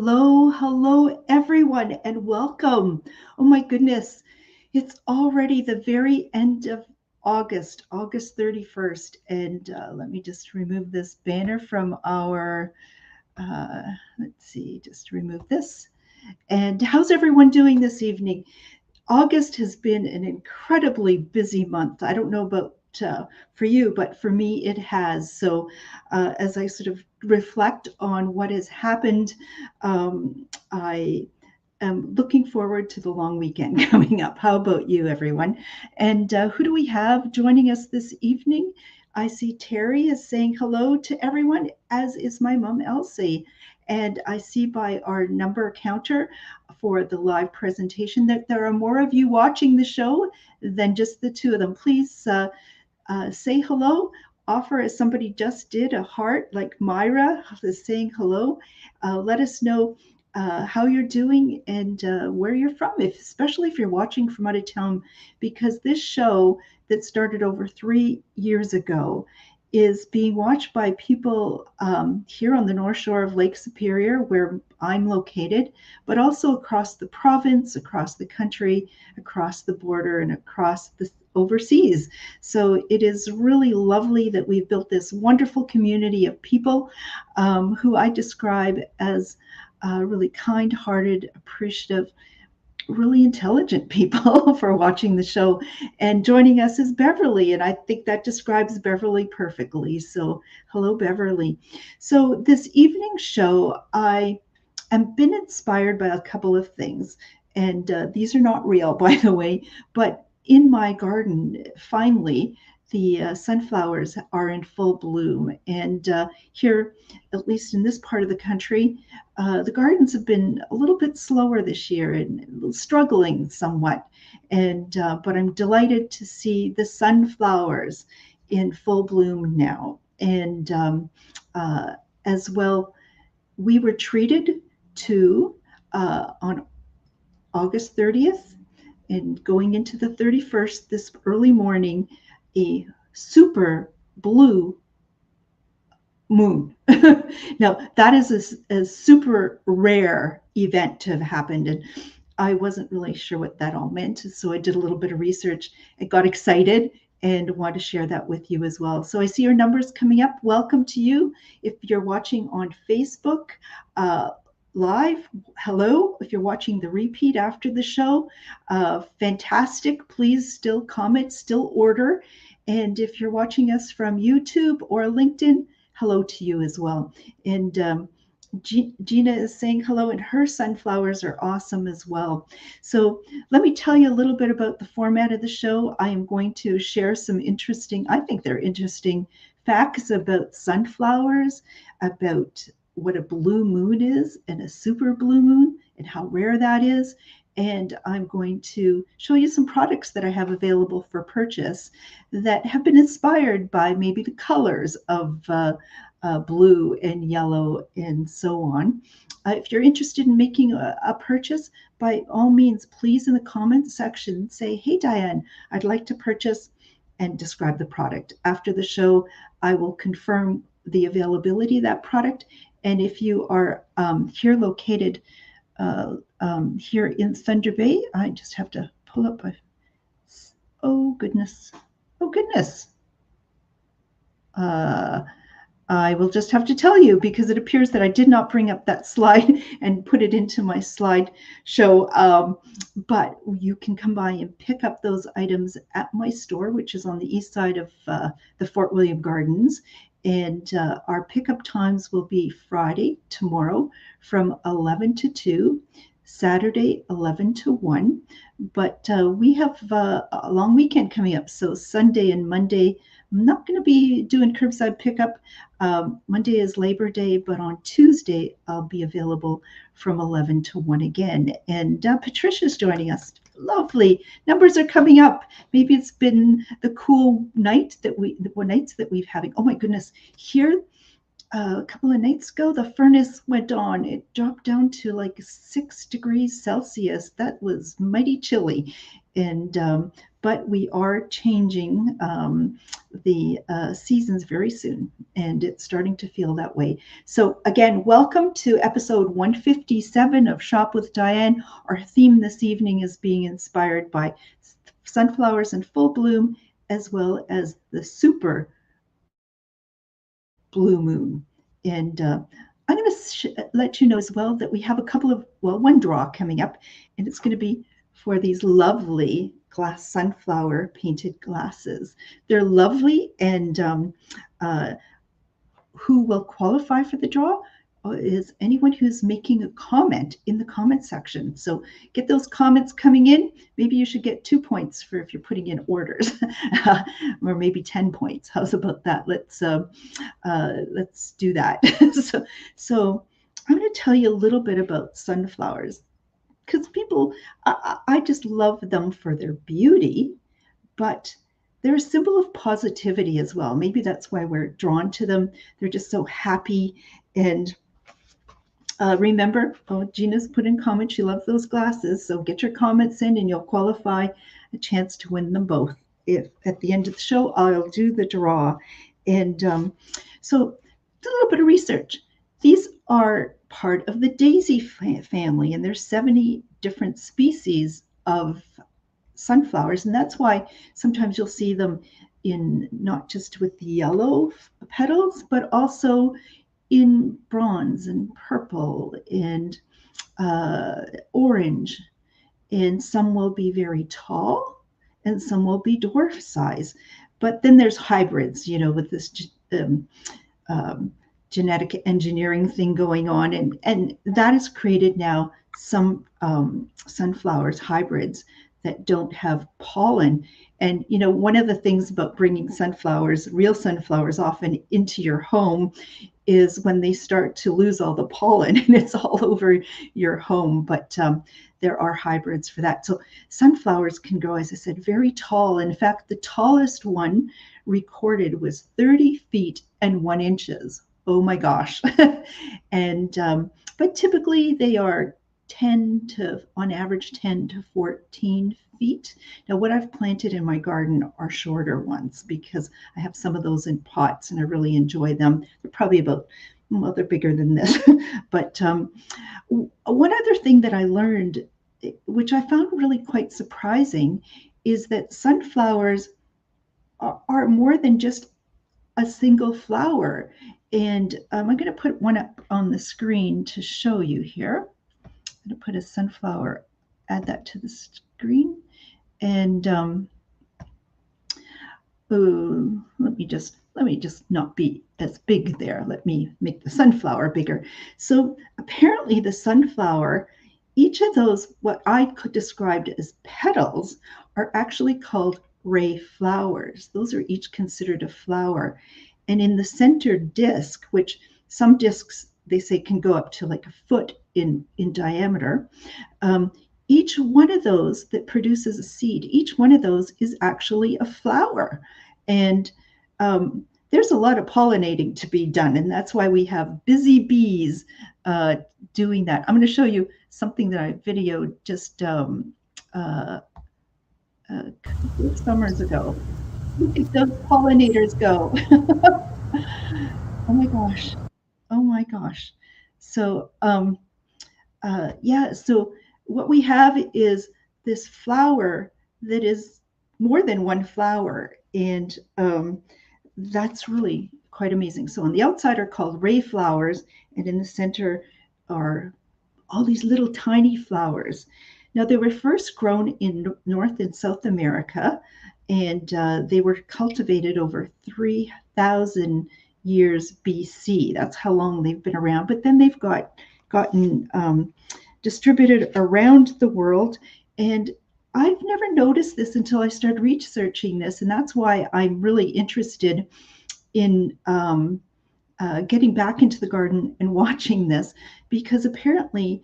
Hello, everyone, and welcome. Oh my goodness, it's already the very end of August 31st. And let me just remove this banner from our, uh, let's see, just remove this. And how's everyone doing this evening? August has been an incredibly busy month. I don't know about for you, but for me, it has. So, as I sort of reflect on what has happened, I am looking forward to the long weekend coming up. How about you, everyone? And who do we have joining us this evening? I see Terry is saying hello to everyone, as is my mom, Elsie. And I see by our number counter for the live presentation that there are more of you watching the show than just the two of them. Please say hello. Offer, as somebody just did, a heart like Myra is saying hello. Let us know how you're doing and where you're from, especially if you're watching from out of town, because this show that started over 3 years ago is being watched by people here on the North Shore of Lake Superior, where I'm located, but also across the province, across the country, across the border, and across the overseas. So it is really lovely that we've built this wonderful community of people who I describe as really kind-hearted, appreciative, really intelligent people for watching the show. And joining us is Beverly, and I think that describes Beverly perfectly. So hello, Beverly. So this evening's show, I am been inspired by a couple of things, and these are not real, by the way, but in my garden, finally, the sunflowers are in full bloom. And here, at least in this part of the country, the gardens have been a little bit slower this year and struggling somewhat. And but I'm delighted to see the sunflowers in full bloom now. And as well, we were treated to on August 30th and going into the 31st this early morning, a super blue moon. Now, that is a super rare event to have happened. And I wasn't really sure what that all meant. So I did a little bit of research and got excited and want to share that with you as well. So I see your numbers coming up. Welcome to you. If you're watching on Facebook, live, hello. If you're watching the repeat after the show, fantastic. Please still comment, still order. And if you're watching us from YouTube or LinkedIn, hello to you as well. And Gina is saying hello, and her sunflowers are awesome as well. So let me tell you a little bit about the format of the show. I am going to share some interesting, I think they're interesting facts about sunflowers, about what a blue moon is and a super blue moon and how rare that is. And I'm going to show you some products that I have available for purchase that have been inspired by maybe the colors of blue and yellow and so on. If you're interested in making a purchase, by all means, please in the comments section say, hey, Diane, I'd like to purchase, and describe the product. After the show, I will confirm the availability of that product. And if you are here located here in Thunder Bay, I just have to pull up a, oh goodness. I will just have to tell you because it appears that I did not bring up that slide and put it into my slide show. But you can come by and pick up those items at my store, which is on the east side of the Fort William Gardens. And our pickup times will be Friday, tomorrow, from 11 to 2, Saturday, 11 to 1. But we have a long weekend coming up. So Sunday and Monday, I'm not going to be doing curbside pickup. Monday is Labor Day, but on Tuesday, I'll be available from 11 to 1 again. And Patricia's joining us. Lovely. Numbers are coming up. Maybe it's been the cool nights that we've having. Oh my goodness. Here a couple of nights ago, the furnace went on. It dropped down to like 6 degrees Celsius. That was mighty chilly. And but we are changing the seasons very soon, and it's starting to feel that way. So again, welcome to episode 157 of Shop with Diane. Our theme this evening is being inspired by sunflowers in full bloom, as well as the super blue moon. And I'm going to let you know as well that we have a couple of, well, one draw coming up, and it's going to be for these lovely glass sunflower painted glasses. They're lovely, and who will qualify for the draw is anyone who's making a comment in the comment section. So get those comments coming in. Maybe you should get 2 points for if you're putting in orders, or maybe 10 points. How's about that? Let's do that. so I'm going to tell you a little bit about sunflowers, because people, I just love them for their beauty, but they're a symbol of positivity as well. Maybe that's why we're drawn to them. They're just so happy. And remember, Gina's put in comments, she loves those glasses. So get your comments in and you'll qualify a chance to win them both. If at the end of the show, I'll do the draw. And so a little bit of research. These are part of the daisy family, and there's 70 different species of sunflowers. And that's why sometimes you'll see them in not just with the yellow petals, but also in bronze and purple and orange. And some will be very tall and some will be dwarf size. But then there's hybrids, with this genetic engineering thing going on. And that has created now some sunflowers, hybrids, that don't have pollen. And one of the things about bringing sunflowers, real sunflowers, often into your home is when they start to lose all the pollen and it's all over your home. But there are hybrids for that. So sunflowers can grow, as I said, very tall. In fact, the tallest one recorded was 30 feet and 1 inches. Oh my gosh. And but typically they are on average 10 to 14 feet. Now, what I've planted in my garden are shorter ones because I have some of those in pots and I really enjoy them. They're probably they're bigger than this. But one other thing that I learned, which I found really quite surprising, is that sunflowers are more than just a single flower. And I'm going to put one up on the screen to show you here. I'm going to put a sunflower, add that to the screen. And let me just not be as big there. Let me make the sunflower bigger. So apparently the sunflower, each of those, what I could describe as petals, are actually called ray flowers. Those are each considered a flower. And in the center disc, which some discs they say can go up to like a foot in diameter, each one of those that produces a seed, each one of those is actually a flower. And there's a lot of pollinating to be done. And that's why we have busy bees doing that. I'm going to show you something that I videoed just a couple of summers ago. Look at those pollinators go. Oh my gosh. Oh my gosh. So, so what we have is this flower that is more than one flower. And that's really quite amazing. So on the outside are called ray flowers, and in the center are all these little tiny flowers. Now, they were first grown in North and South America, and they were cultivated over 3,000 years BC. That's how long they've been around. But then they've gotten distributed around the world. And I've never noticed this until I started researching this. And that's why I'm really interested in getting back into the garden and watching this, because apparently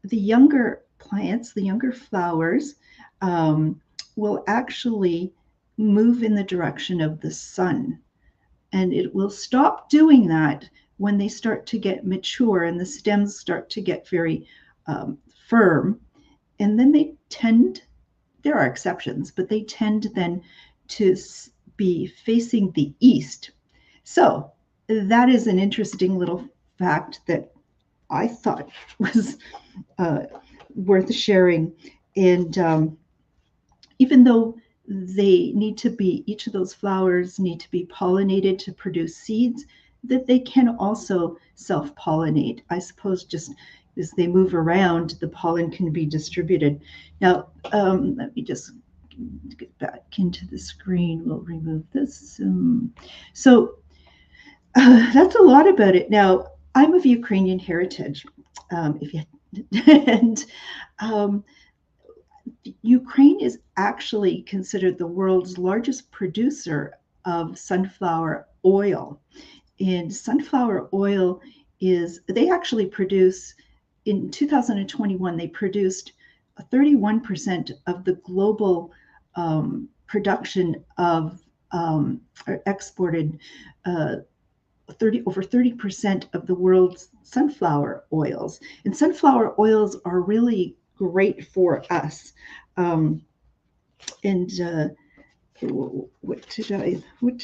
the younger plants, the younger flowers, will actually move in the direction of the sun. And it will stop doing that when they start to get mature and the stems start to get very firm, and then they tend, there are exceptions, but they tend then to be facing the east. So that is an interesting little fact that I thought was worth sharing. And even though they need to be, each of those flowers need to be pollinated to produce seeds, that they can also self-pollinate. I suppose just as they move around, the pollen can be distributed. Now, let me just get back into the screen. We'll remove this. So that's a lot about it. Now, I'm of Ukrainian heritage, if you and Ukraine is actually considered the world's largest producer of sunflower oil. And sunflower oil is, they actually produce, in 2021, they produced 31% of the global production of, or exported over 30% of the world's sunflower oils. And sunflower oils are really great for us. What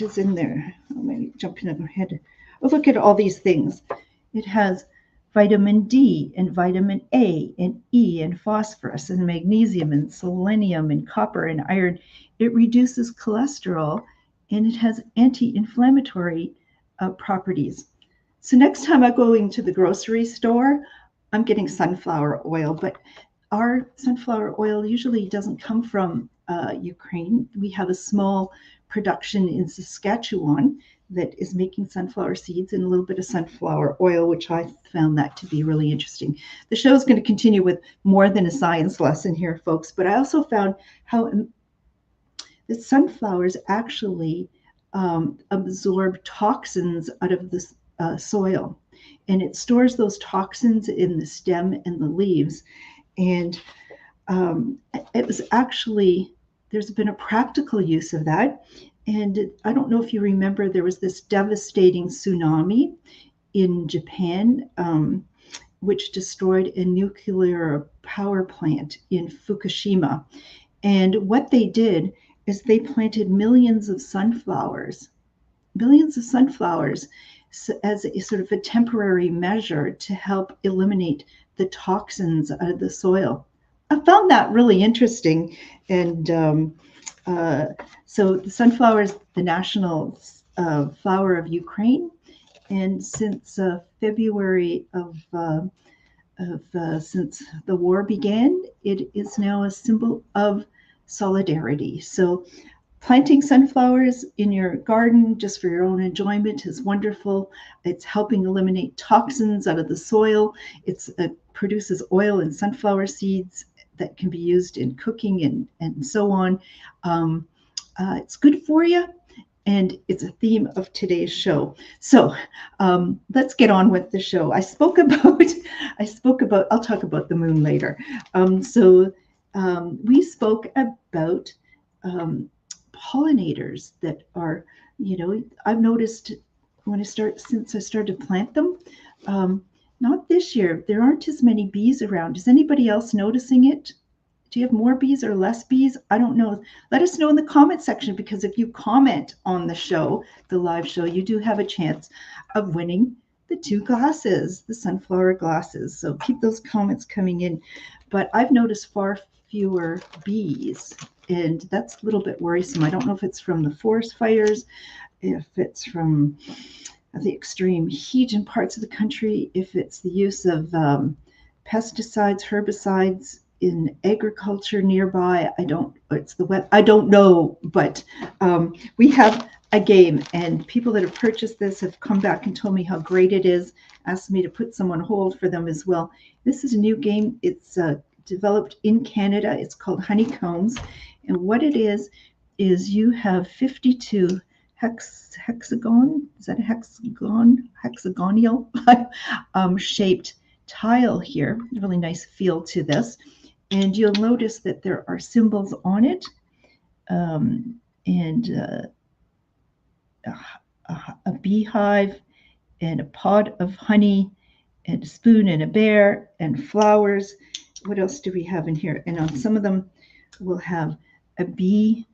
is in there? Oh, maybe jumping ahead. Oh, look at all these things. It has vitamin D and vitamin A and E and phosphorus and magnesium and selenium and copper and iron. It reduces cholesterol and it has anti-inflammatory properties. So next time I go into the grocery store, I'm getting sunflower oil, but our sunflower oil usually doesn't come from Ukraine. We have a small production in Saskatchewan that is making sunflower seeds and a little bit of sunflower oil, which I found that to be really interesting. The show is going to continue with more than a science lesson here, folks, but I also found how the sunflowers actually absorb toxins out of the soil, and it stores those toxins in the stem and the leaves. And it was actually, there's been a practical use of that. And I don't know if you remember, there was this devastating tsunami in Japan, which destroyed a nuclear power plant in Fukushima. And what they did is they planted millions of sunflowers as a sort of a temporary measure to help eliminate the toxins out of the soil. I found that really interesting. And so the sunflower is the national flower of Ukraine. And since February since the war began, it is now a symbol of solidarity. So planting sunflowers in your garden just for your own enjoyment is wonderful. It's helping eliminate toxins out of the soil. It produces oil and sunflower seeds that can be used in cooking and so on. It's good for you, and it's a theme of today's show. So let's get on with the show. I'll talk about the moon later. We spoke about pollinators that are, I've noticed since I started to plant them, not this year, there aren't as many bees around. Is anybody else noticing it? Do you have more bees or less bees? I don't know. Let us know in the comment section, because if you comment on the show, the live show, you do have a chance of winning the 2 glasses, the sunflower glasses. So keep those comments coming in. But I've noticed far fewer bees, and that's a little bit worrisome. I don't know if it's from the forest fires, if it's from the extreme heat in parts of the country, if it's the use of pesticides, herbicides in agriculture nearby. I don't know, but we have a game, and people that have purchased this have come back and told me how great it is, asked me to put some on hold for them as well. This is a new game. It's developed in Canada. It's called Honeycombs, and what it is you have 52 hexagonal shaped tile here. Really nice feel to this. And you'll notice that there are symbols on it, and a beehive and a pot of honey and a spoon and a bear and flowers. What else do we have in here? And on some of them, we'll have a bee.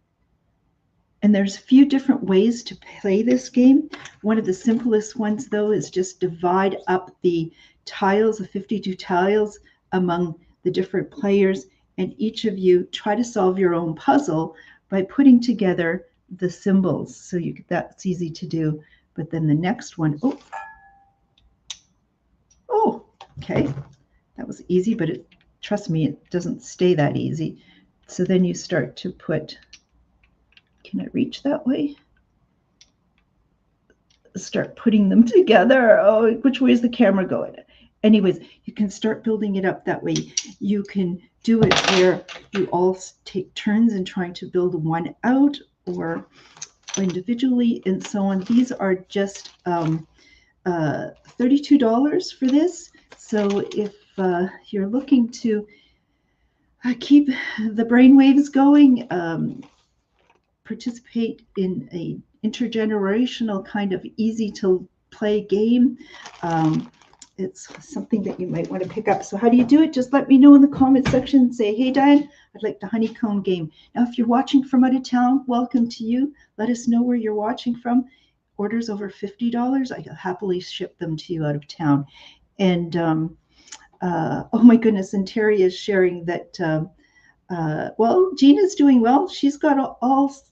And there's a few different ways to play this game. One of the simplest ones, though, is just divide up the tiles, the 52 tiles, among the different players, and each of you try to solve your own puzzle by putting together the symbols. So that's easy to do. But then the next one, okay, that was easy, but trust me, it doesn't stay that easy. So then you start to put, can I reach that way? Start putting them together. Oh, which way is the camera going? Anyways, you can start building it up that way. You can do it where you all take turns in trying to build one out, or individually, and so on. These are just $32 for this. So if you're looking to keep the brainwaves going, participate in a intergenerational kind of easy to play game, it's something that you might want to pick up. So how do you do it? Just let me know in the comment section. Say, hey, Diane, I'd like the honeycomb game. Now, if you're watching from out of town, welcome to you. Let us know where you're watching from. Orders over $50, I'll happily ship them to you out of town. And oh my goodness, and Terry is sharing that well, Gina's doing well. She's got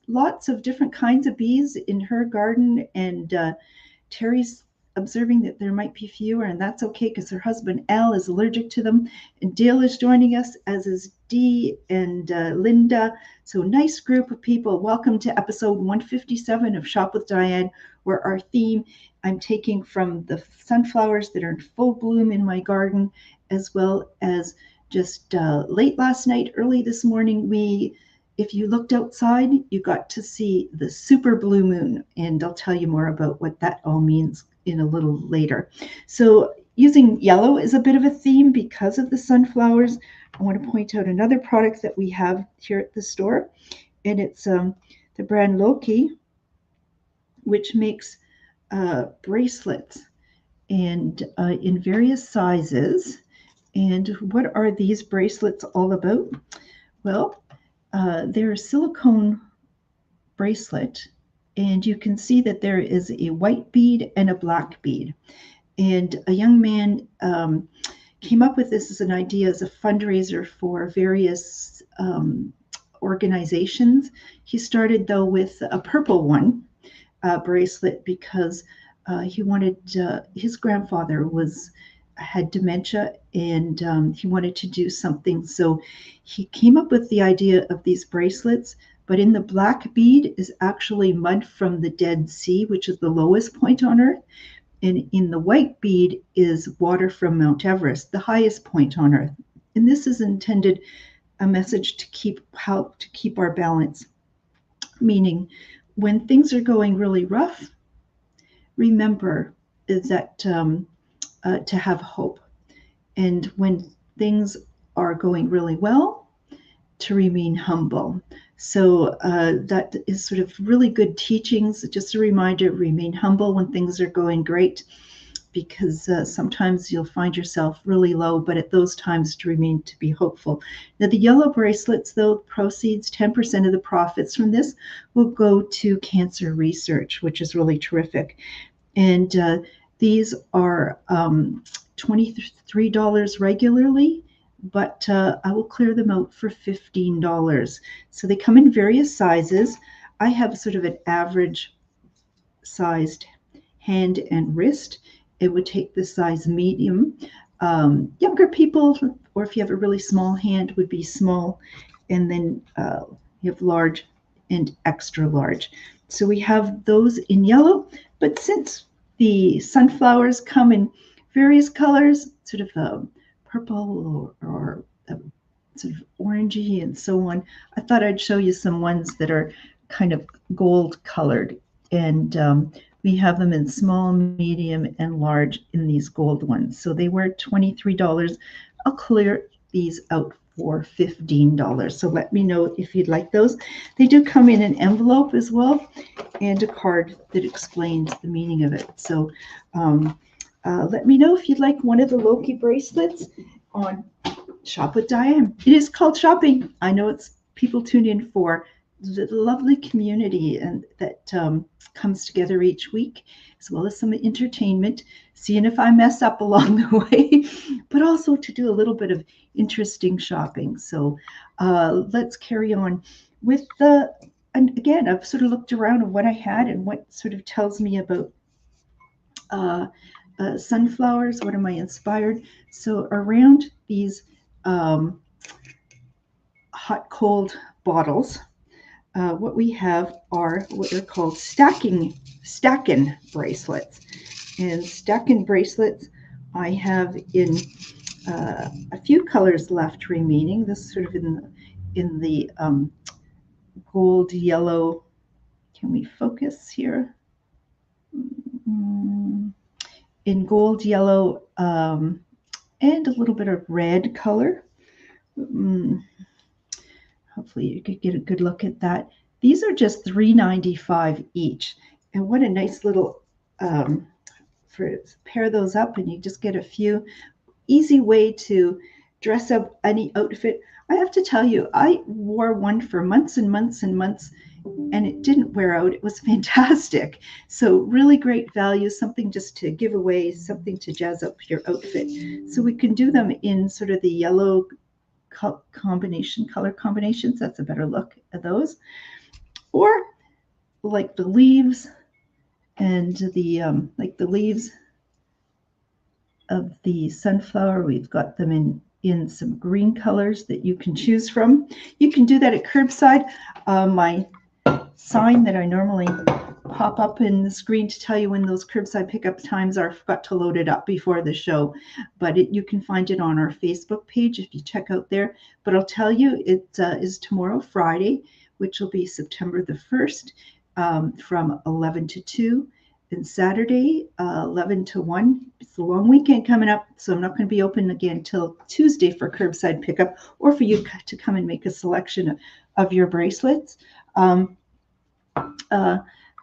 lots of different kinds of bees in her garden, and Terry's observing that there might be fewer, and that's okay because her husband Al is allergic to them. And Dale is joining us, as is Dee and Linda. So nice group of people. Welcome to episode 157 of Shop with Diane, where our theme I'm taking from the sunflowers that are in full bloom in my garden, as well as just late last night, early this morning, if you looked outside, you got to see the super blue moon, and I'll tell you more about what that all means in a little later. So using yellow is a bit of a theme because of the sunflowers. I want to point out another product that we have here at the store, and it's the brand Loki, which makes bracelets and in various sizes. And what are these bracelets all about? Well, they're a silicone bracelet, and you can see that there is a white bead and a black bead. And a young man came up with this as an idea as a fundraiser for various organizations. He started, though, with a purple one bracelet because he wanted, his grandfather had dementia, and he wanted to do something. So he came up with the idea of these bracelets, but in the black bead is actually mud from the Dead Sea, which is the lowest point on Earth. And in the white bead is water from Mount Everest, the highest point on Earth. And this is intended a message to keep our balance, meaning when things are going really rough, remember is that to have hope. And when things are going really well, to remain humble. So that is sort of really good teachings. Just a reminder, remain humble when things are going great, because sometimes you'll find yourself really low, but at those times to be hopeful. Now the yellow bracelets, though, proceeds, 10% of the profits from this will go to cancer research, which is really terrific. And these are $23 regularly, but I will clear them out for $15. So they come in various sizes. I have sort of an average sized hand and wrist. It would take the size medium. Younger people, or if you have a really small hand, would be small. And then you have large and extra large. So we have those in yellow, but since the sunflowers come in various colors, sort of purple or sort of orangey and so on, I thought I'd show you some ones that are kind of gold colored. And we have them in small, medium, and large in these gold ones. So they were $23. I'll clear these out for $15. So let me know if you'd like those. They do come in an envelope as well, and a card that explains the meaning of it. So let me know if you'd like one of the Loki bracelets on Shop with Diane. It is called shopping. I know it's people tune in for the lovely community and that comes together each week, as well as some entertainment, seeing if I mess up along the way, but also to do a little bit of interesting shopping. So let's carry on with and again, I've sort of looked around at what I had and what sort of tells me about sunflowers. What am I inspired? So around these hot cold bottles, what we have are what they're called stacking bracelets. And stacking bracelets I have in a few colors left remaining. This is sort of in the gold yellow. Can we focus here? In gold yellow and a little bit of red color. Hopefully you could get a good look at that. These are just $3.95 each. And what a nice little, pair those up and you just get a few. Easy way to dress up any outfit. I have to tell you, I wore one for months and months and months and it didn't wear out. It was fantastic. So really great value, something just to give away, something to jazz up your outfit. So we can do them in sort of the yellow color combinations. That's a better look at those. Or like the leaves and the leaves of the sunflower. We've got them in some green colors that you can choose from. You can do that at curbside. My sign that I normally pop up in the screen to tell you when those curbside pickup times are. I forgot to load it up before the show, but you can find it on our Facebook page if you check out there. But I'll tell you, it is tomorrow, Friday, which will be September the 1st, from 11 to 2, and Saturday, 11 to 1. It's a long weekend coming up, so I'm not going to be open again until Tuesday for curbside pickup or for you to come and make a selection of your bracelets.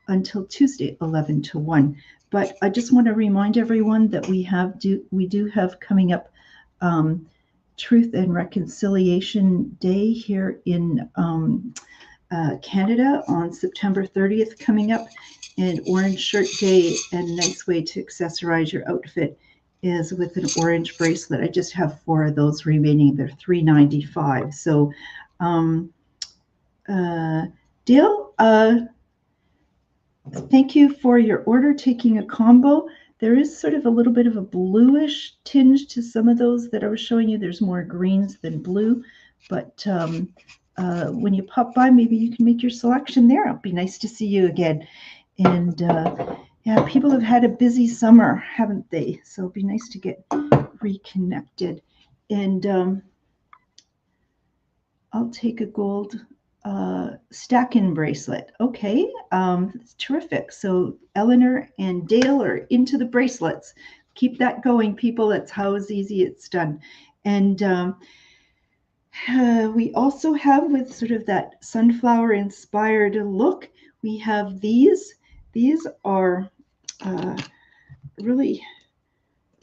Until Tuesday, 11 to 1. But I just want to remind everyone that we do have coming up Truth and Reconciliation Day here in Canada on September 30th coming up, and Orange Shirt Day. And a nice way to accessorize your outfit is with an orange bracelet. I just have 4 of those remaining. They're $3.95. So Dale, thank you for your order, taking a combo. There is sort of a little bit of a bluish tinge to some of those that I was showing you. There's more greens than blue, but when you pop by, maybe you can make your selection there. It'll be nice to see you again. And yeah, people have had a busy summer, haven't they? So it'll be nice to get reconnected. And I'll take a gold stacking bracelet. Okay, that's terrific. So Eleanor and Dale are into the bracelets. Keep that going, people. That's how easy it's done. And we also have, with sort of that sunflower inspired look, we have these. These are really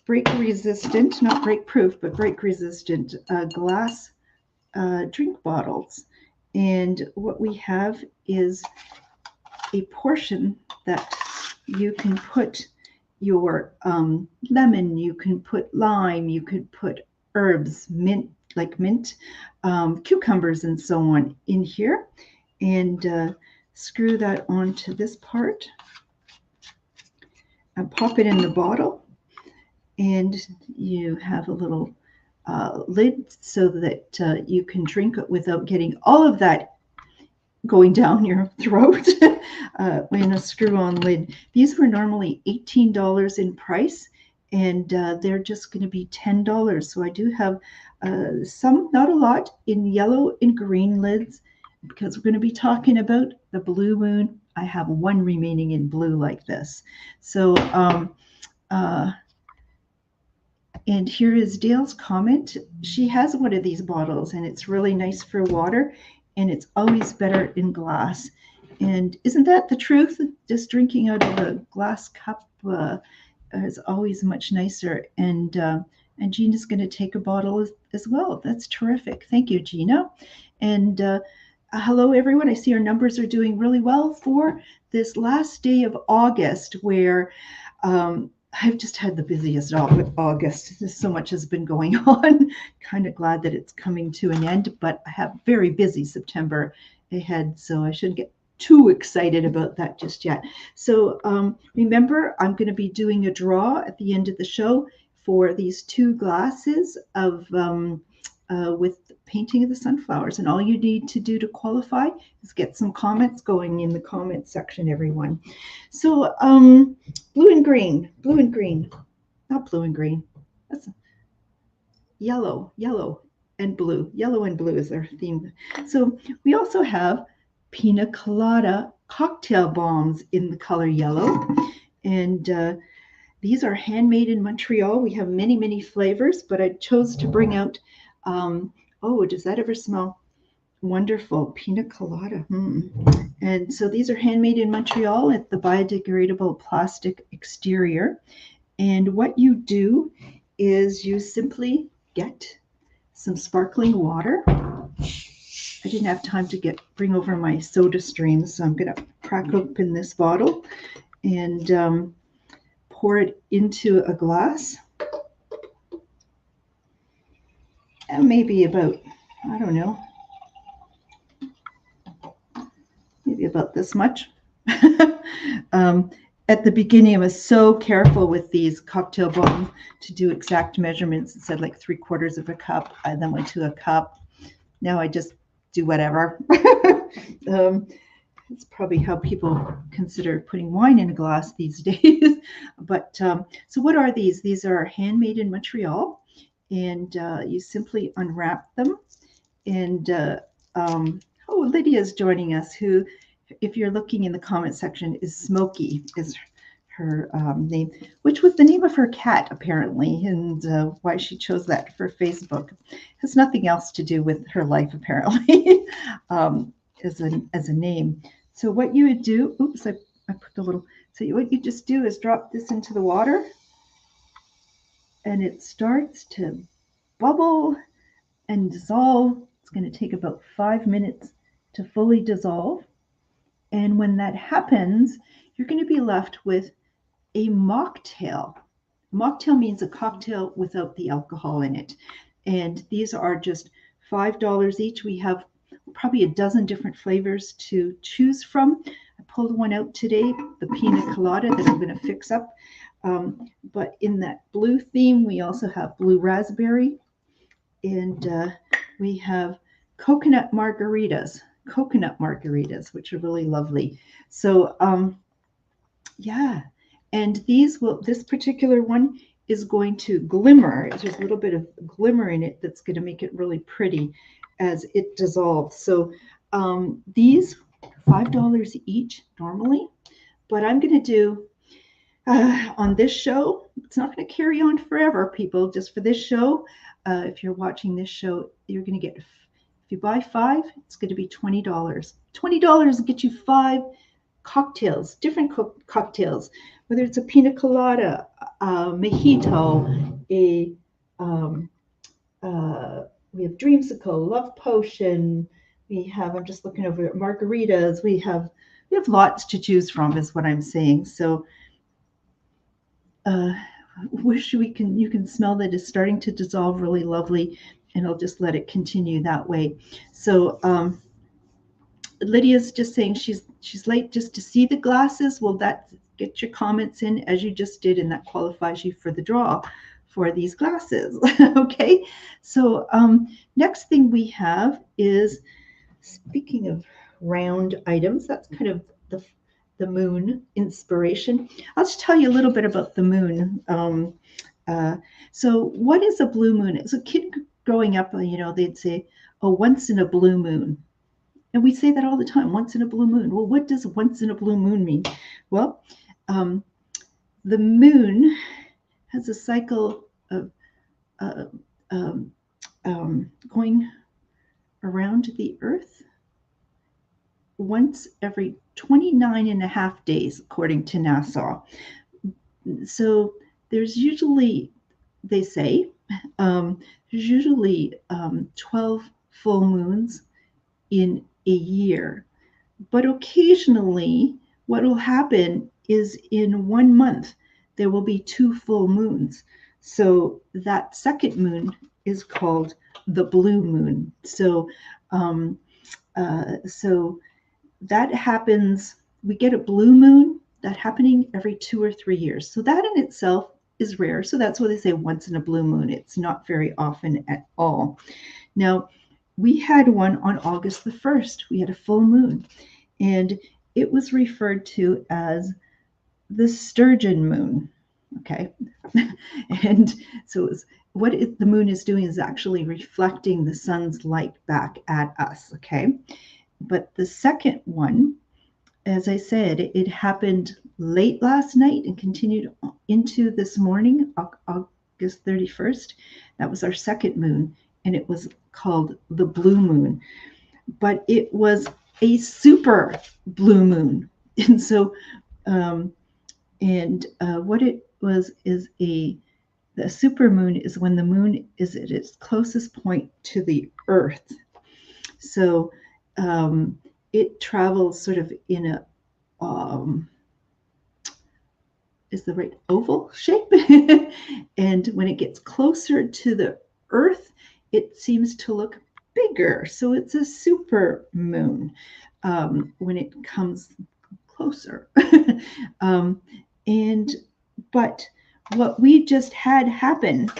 break resistant, not break proof, but break resistant glass drink bottles. And what we have is a portion that you can put your lemon, you can put lime, you could put herbs, mint, cucumbers and so on in here, and screw that onto this part and pop it in the bottle. And you have a little lid so that you can drink it without getting all of that going down your throat in a screw-on lid. These were normally $18 in price, and they're just going to be $10. So I do have some, not a lot, in yellow and green lids, because we're going to be talking about the blue moon. I have 1 remaining in blue like this. So And here is Dale's comment. She has one of these bottles, and it's really nice for water, and it's always better in glass. And isn't that the truth? Just drinking out of a glass cup is always much nicer. And Gina's going to take a bottle as well. That's terrific. Thank you, Gina. And hello, everyone. I see our numbers are doing really well for this last day of August, where I've just had the busiest August. So much has been going on. Kind of glad that it's coming to an end, but I have very busy September ahead, so I shouldn't get too excited about that just yet. So remember, I'm going to be doing a draw at the end of the show for these 2 glasses of with painting of the sunflowers. And all you need to do to qualify is get some comments going in the comment section, everyone. So blue and green, not blue and green. That's yellow and blue. Yellow and blue is our theme. So we also have pina colada cocktail bombs in the color yellow. And these are handmade in Montreal. We have many, many flavors, but I chose to bring out, oh, does that ever smell wonderful? Pina colada. And so these are handmade in Montreal at the biodegradable plastic exterior. And what you do is you simply get some sparkling water. I didn't have time to bring over my soda stream, so I'm going to crack open this bottle and pour it into a glass. And maybe about, I don't know, maybe about this much. At the beginning, I was so careful with these cocktail bombs to do exact measurements. It said like 3/4 of a cup. I then went to a cup. Now I just do whatever. It's probably how people consider putting wine in a glass these days. But so what are these? These are handmade in Montreal, and you simply unwrap them. And oh, Lydia's joining us, who, if you're looking in the comment section, is Smokey, is her name, which was the name of her cat, apparently, and why she chose that for Facebook. Has nothing else to do with her life, apparently, as a name. So what you would do, oops, I put the little, so what you just do is drop this into the water, and it starts to bubble and dissolve. It's going to take about 5 minutes to fully dissolve. And when that happens, you're going to be left with a mocktail. Mocktail means a cocktail without the alcohol in it. And these are just $5 each. We have probably a dozen different flavors to choose from. I pulled one out today, the pina colada, that I'm going to fix up. But in that blue theme, we also have blue raspberry. And we have coconut margaritas, which are really lovely. So yeah, and this particular one is going to glimmer. There's a little bit of glimmer in it that's going to make it really pretty as it dissolves. So these $5 each normally, but I'm going to do on this show, it's not going to carry on forever, people. Just for this show, if you're watching this show, you're going to get, if you buy 5, it's going to be $20. $20 will get you 5 cocktails, different cocktails, whether it's a pina colada, mojito, we have dreamsicle, love potion. We have, I'm just looking over at margaritas. We have lots to choose from, is what I'm saying. So wish you can smell that it's starting to dissolve really lovely, and I'll just let it continue that way. So Lydia's just saying she's late just to see the glasses. Well, that get your comments in as you just did, and that qualifies you for the draw for these glasses. Okay, so next thing we have is, speaking of round items, that's kind of the moon inspiration. I'll just tell you a little bit about the moon. So what is a blue moon? As a kid growing up, they'd say, oh, once in a blue moon. And we say that all the time, once in a blue moon. Well, what does once in a blue moon mean? Well, the moon has a cycle of uh, um, going around the Earth once every 29 and a half days, according to NASA. So there's usually, they say, there's usually 12 full moons in a year. But occasionally, what will happen is in 1 month, there will be 2 full moons. So that second moon is called the blue moon. So that happens, we get a blue moon that happening every 2 or 3 years. So that in itself is rare. So that's why they say once in a blue moon. It's not very often at all. Now, we had one on August the 1st. We had a full moon, and it was referred to as the sturgeon moon. Okay. And so the moon is doing is actually reflecting the sun's light back at us. Okay. But the second one, as I said, it happened late last night and continued into this morning, August 31st. That was our second moon, and it was called the blue moon. But it was a super blue moon. And so, what it was is the super moon is when the moon is at its closest point to the Earth. So, it travels sort of in a is the right oval shape. And when it gets closer to the Earth, it seems to look bigger. So it's a super moon when it comes closer. But what we just had happen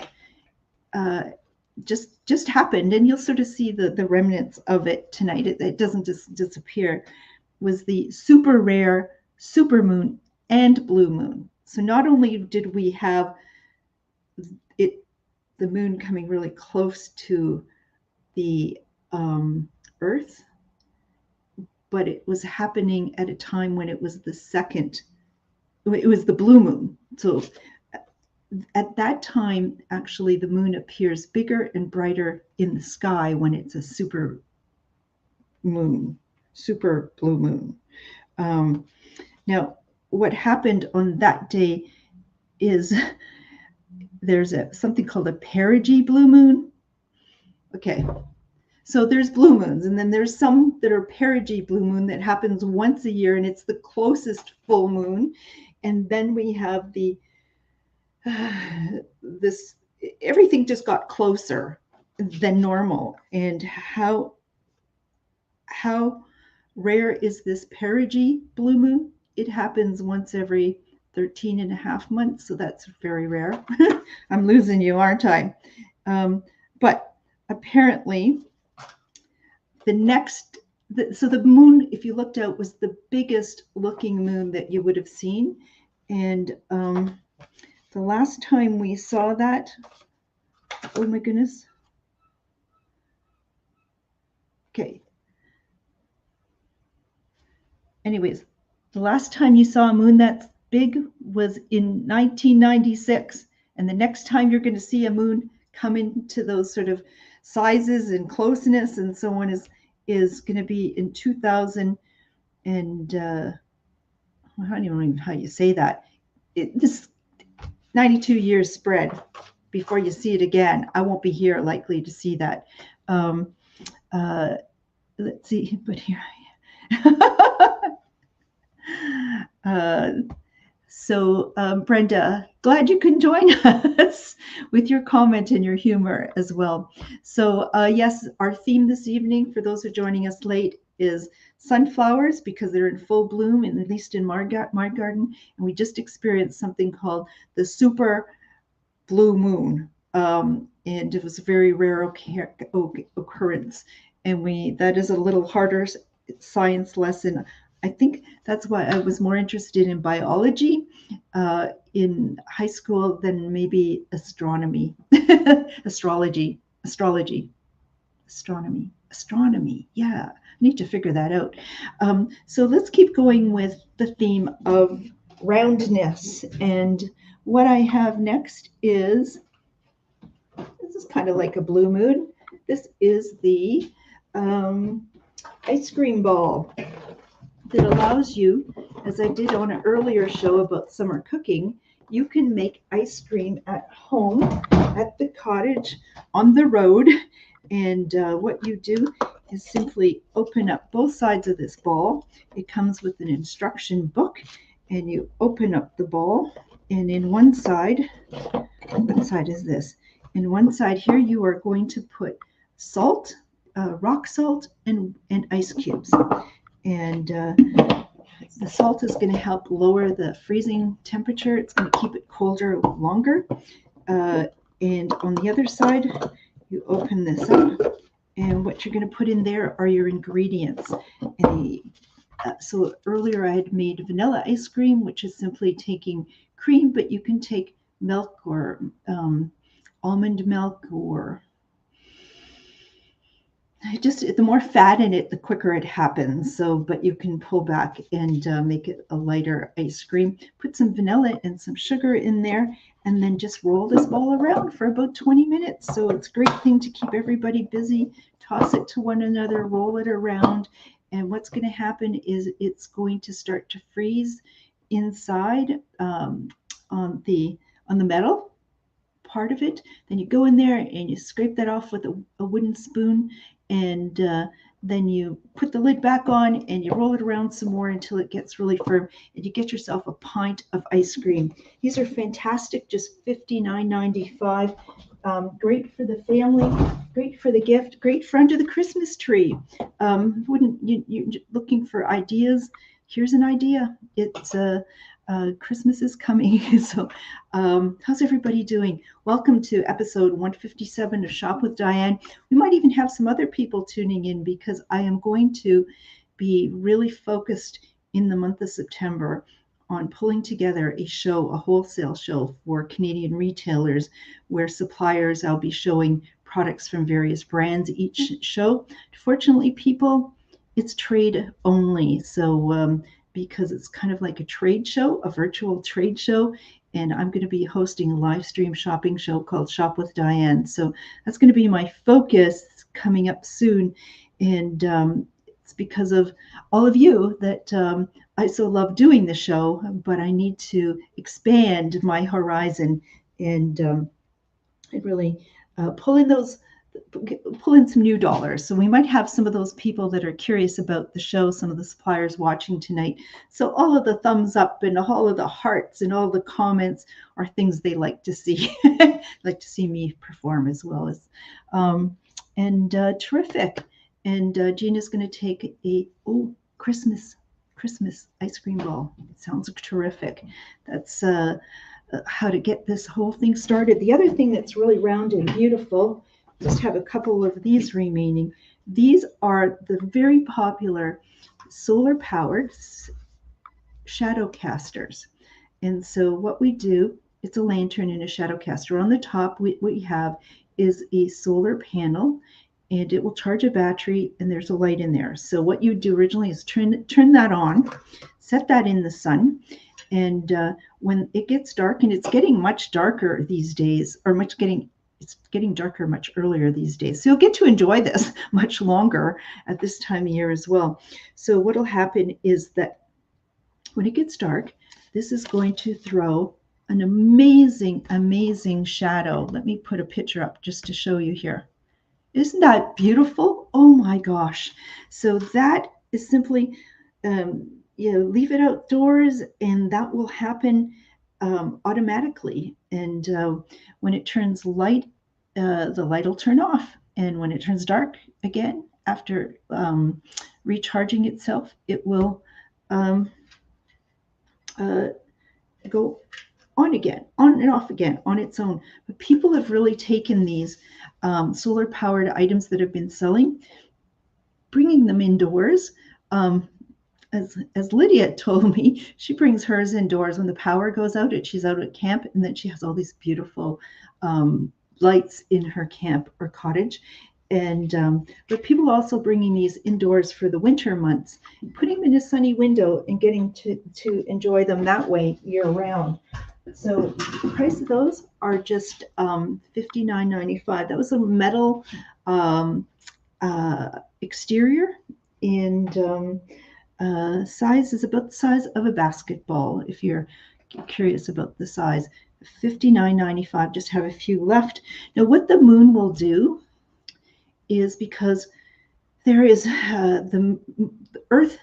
just happened, and you'll sort of see the remnants of it tonight. It doesn't just disappear. Was the super rare super moon and blue moon. So not only did we have the moon coming really close to the Earth, but it was happening at a time when it was it was the blue moon. So at that time, actually, the moon appears bigger and brighter in the sky when it's a super moon, super blue moon. Now, what happened on that day is there's something called a perigee blue moon. Okay, so there's blue moons, and then there's some that are perigee blue moon that happens once a year, and it's the closest full moon. And then we have everything just got closer than normal. And how rare is this perigee blue moon? It happens once every 13 and a half months, so that's very rare. I'm losing you, aren't I? But apparently the moon, if you looked out, was the biggest looking moon that you would have seen. And the last time we saw that, oh my goodness. Okay. Anyways, the last time you saw a moon that big was in 1996. And the next time you're going to see a moon come into those sort of sizes and closeness and so on is going to be in 2000 and I don't even know how you say that. This 92 years spread before you see it again. I won't be here likely to see that. Let's see, but here I am. So Brenda, glad you can join us with your comment and your humor as well. So yes, our theme this evening, for those who are joining us late, is sunflowers, because they're in full bloom, and at least in my garden. And we just experienced something called the super blue moon. And it was a very rare occurrence. And that is a little harder science lesson. I think that's why I was more interested in biology in high school than maybe astronomy, astrology. Yeah, I need to figure that out. So let's keep going with the theme of roundness. And what I have next is This is kind of like a blue moon. This is the um, ice cream ball that allows you, as I did on an earlier show about summer cooking, you can make ice cream at home, at the cottage, on the road. And what you do is simply open up both sides of this ball. It comes with an instruction book, and you open up the ball. And in one side, what side is this? In one side here, you are going to put salt, rock salt, and ice cubes. And the salt is going to help lower the freezing temperature. It's going to keep it colder longer. And on the other side, you open this up, and what you're going to put in there are your ingredients. So earlier I had made vanilla ice cream, which is simply taking cream, but you can take milk or almond milk, or just the more fat in it, the quicker it happens. So, but you can pull back and make it a lighter ice cream. Put some vanilla and some sugar in there, and then just roll this ball around for about 20 minutes. So it's a great thing to keep everybody busy. Toss it to one another, roll it around, and what's going to happen is it's going to start to freeze inside on the metal part of it. Then you go in there and you scrape that off with a wooden spoon, and then you put the lid back on and you roll it around some more until it gets really firm, and you get yourself a pint of ice cream. These are fantastic, just $59.95. Great for the family, great for the gift, great for under the Christmas tree. Wouldn't you're looking for ideas? Here's an idea. It's Christmas is coming. So how's everybody doing? Welcome to episode 157 of Shop with Diane. We might even have some other people tuning in, because I am going to be really focused in the month of September on pulling together a show, a wholesale show for Canadian retailers, where suppliers, I'll be showing products from various brands each show. Fortunately, people, it's trade only. So because it's kind of like a trade show, a virtual trade show. And I'm going to be hosting a live stream shopping show called Shop with Diane. So that's going to be my focus coming up soon. And it's because of all of you that I so love doing the show, but I need to expand my horizon and really pull in some new dollars. So we might have some of those people that are curious about the show, some of the suppliers watching tonight. So all of the thumbs up and all of the hearts and all the comments are things they like to see, like to see me perform as well as. Terrific. And Gina's going to take a Christmas ice cream ball. It sounds terrific. That's how to get this whole thing started. The other thing that's really round and beautiful, just have a couple of these remaining. These are the very popular solar-powered shadow casters. And so what we do, it's a lantern and a shadow caster. On the top, what we have is a solar panel, and it will charge a battery, and there's a light in there. So what you do originally is turn that on, set that in the sun, and when it gets dark, and it's getting much darker these days, or it's getting darker much earlier these days. So you'll get to enjoy this much longer at this time of year as well. So what'll happen is that when it gets dark, this is going to throw an amazing, amazing shadow. Let me put a picture up just to show you here. Isn't that beautiful? Oh my gosh. So that is simply, leave it outdoors, and that will happen automatically. And when it turns light, the light will turn off. And when it turns dark again, after recharging itself, it will go on again, on and off again on its own. But people have really taken these solar powered items that have been selling, bringing them indoors. As Lydia told me, she brings hers indoors when the power goes out, and she's out at camp, and then she has all these beautiful lights in her camp or cottage. And but people also bringing these indoors for the winter months, putting them in a sunny window and getting to enjoy them that way year round. So the price of those are just $59.95. That was a metal um, exterior, and size is about the size of a basketball. If you're curious about the size, $59.95. Just have a few left. Now, what the moon will do is, because there is the Earth,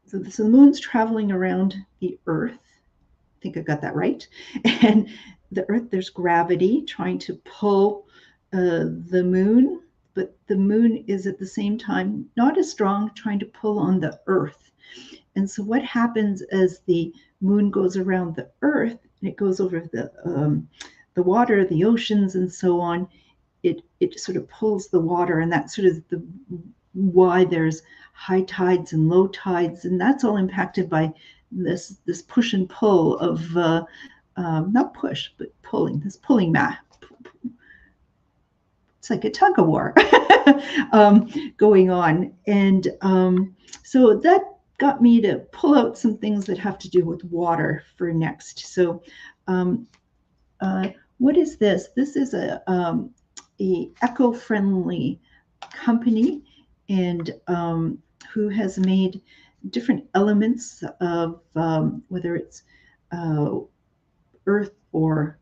so the moon's traveling around the Earth. I think I got that right. And the Earth, there's gravity trying to pull the moon, but the moon is at the same time not as strong, trying to pull on the Earth. And so what happens as the moon goes around the Earth and it goes over the water, the oceans, and so on, it sort of pulls the water, and that's sort of why there's high tides and low tides, and that's all impacted by this push and pull of not push but pulling, this pulling mass. It's like a tug of war going on, and so that got me to pull out some things that have to do with water for next. So what is this? This is a eco-friendly company, and who has made different elements of whether it's earth or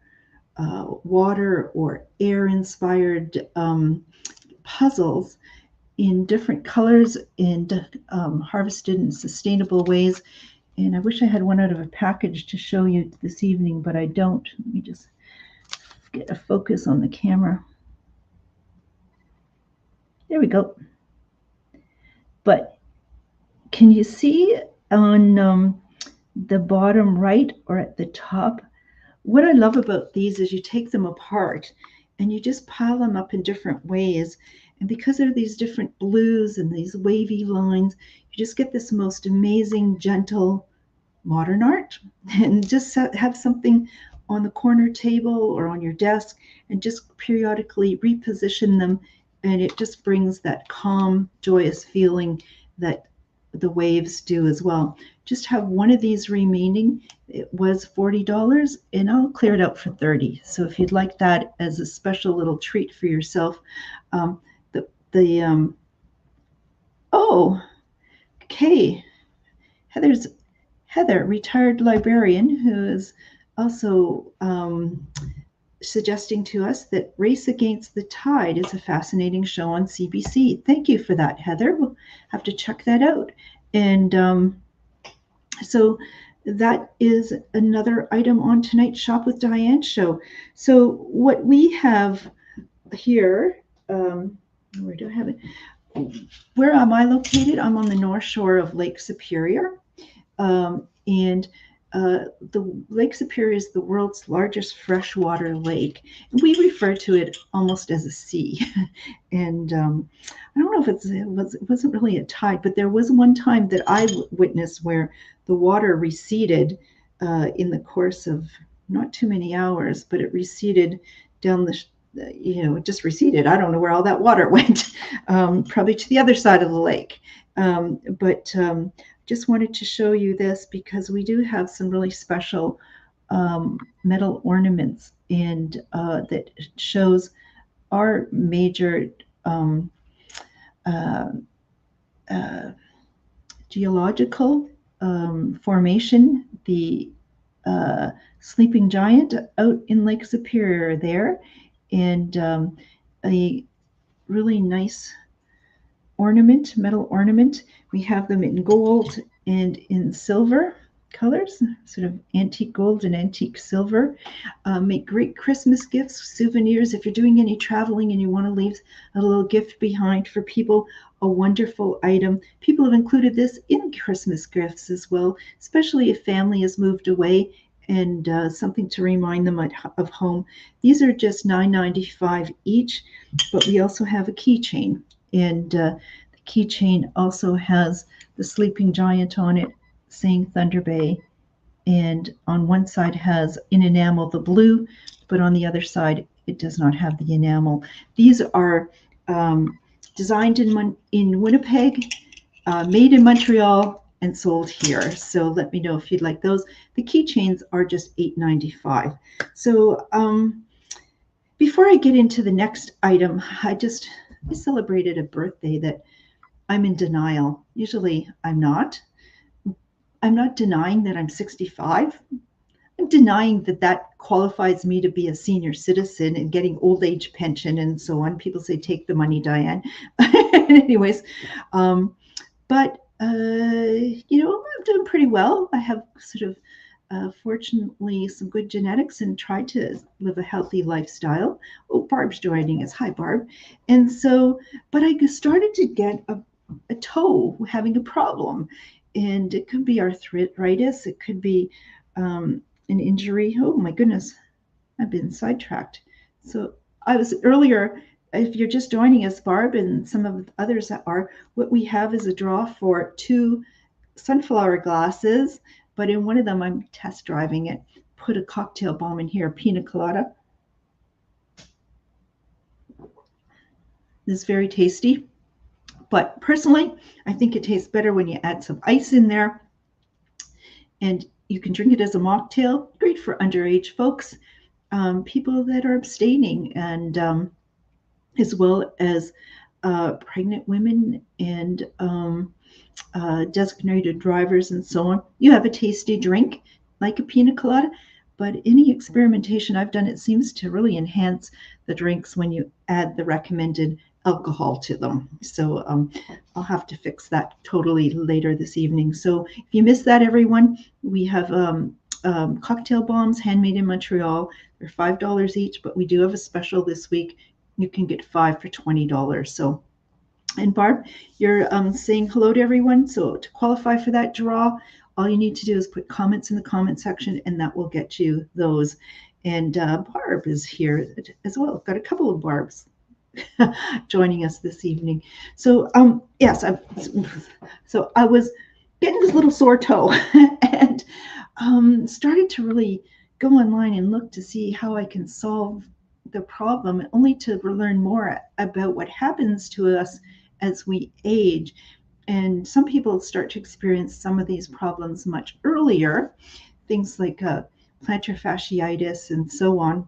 water or air inspired puzzles in different colors and harvested in sustainable ways. And I wish I had one out of a package to show you this evening, but I don't. Let me just get a focus on the camera. There we go. But can you see on the bottom right or at the top? What I love about these is you take them apart and you just pile them up in different ways. And because there are these different blues and these wavy lines, you just get this most amazing, gentle modern art. And just have something on the corner table or on your desk and just periodically reposition them. And it just brings that calm, joyous feeling that the waves do as well. Just have one of these remaining. It was $40 and I'll clear it out for $30. So if you'd like that as a special little treat for yourself, oh, okay. Heather, retired librarian, who is also suggesting to us that Race Against the Tide is a fascinating show on CBC. Thank you for that, Heather. We'll have to check that out. And so that is another item on tonight's Shop with Diane show. So what we have here, where do I have it? Where am I located? I'm on the North Shore of Lake Superior. And the Lake Superior is the world's largest freshwater lake. And we refer to it almost as a sea. And I don't know if it wasn't really a tide, but there was one time that I witnessed where the water receded in the course of not too many hours, but it receded down it just receded. I don't know where all that water went, probably to the other side of the lake. But just wanted to show you this because we do have some really special metal ornaments, and that shows our major geological formation, the sleeping giant out in Lake Superior there, and a really nice ornament, metal ornament. We have them in gold and in silver colors, sort of antique gold and antique silver. Make great Christmas gifts, souvenirs. If you're doing any traveling and you want to leave a little gift behind for people, a wonderful item. People have included this in Christmas gifts as well, especially if family has moved away and something to remind them of home. These are just $9.95 each, but we also have a keychain, and the keychain also has the sleeping giant on it saying Thunder Bay, and on one side has in enamel the blue, but on the other side it does not have the enamel. These are designed in Winnipeg, made in Montreal, and sold here. So let me know if you'd like those. The keychains are just $8.95. So before I get into the next item, I celebrated a birthday that I'm in denial. Usually I'm not. I'm not denying that I'm 65. I'm denying that that qualifies me to be a senior citizen and getting old age pension and so on. People say, take the money, Diane. Anyways, but I'm doing pretty well. I have sort of fortunately some good genetics and tried to live a healthy lifestyle. Oh, Barb's joining us. Hi, Barb. And so, but I started to get a toe having a problem, and it could be arthritis. It could be an injury. Oh my goodness, I've been sidetracked. So I was earlier. If you're just joining us, Barb, and some of the others that are, what we have is a draw for 2 sunflower glasses, but in one of them I'm test driving it. Put a cocktail bomb in here, pina colada. This is very tasty, but personally, I think it tastes better when you add some ice in there, and you can drink it as a mocktail. Great for underage folks, people that are abstaining, and as well as pregnant women and designated drivers and so on. You have a tasty drink like a pina colada, but any experimentation I've done, it seems to really enhance the drinks when you add the recommended alcohol to them. So I'll have to fix that totally later this evening. So if you missed that, everyone, we have cocktail bombs handmade in Montreal. They're $5 each, but we do have a special this week. You can get 5 for $20. So, and Barb, you're saying hello to everyone. So to qualify for that draw, all you need to do is put comments in the comment section, and that will get you those. And Barb is here as well. Got a couple of Barbs joining us this evening. So yes, so I was getting this little sore toe and started to really go online and look to see how I can solve the problem, only to learn more about what happens to us as we age. And some people start to experience some of these problems much earlier, things like plantar fasciitis and so on.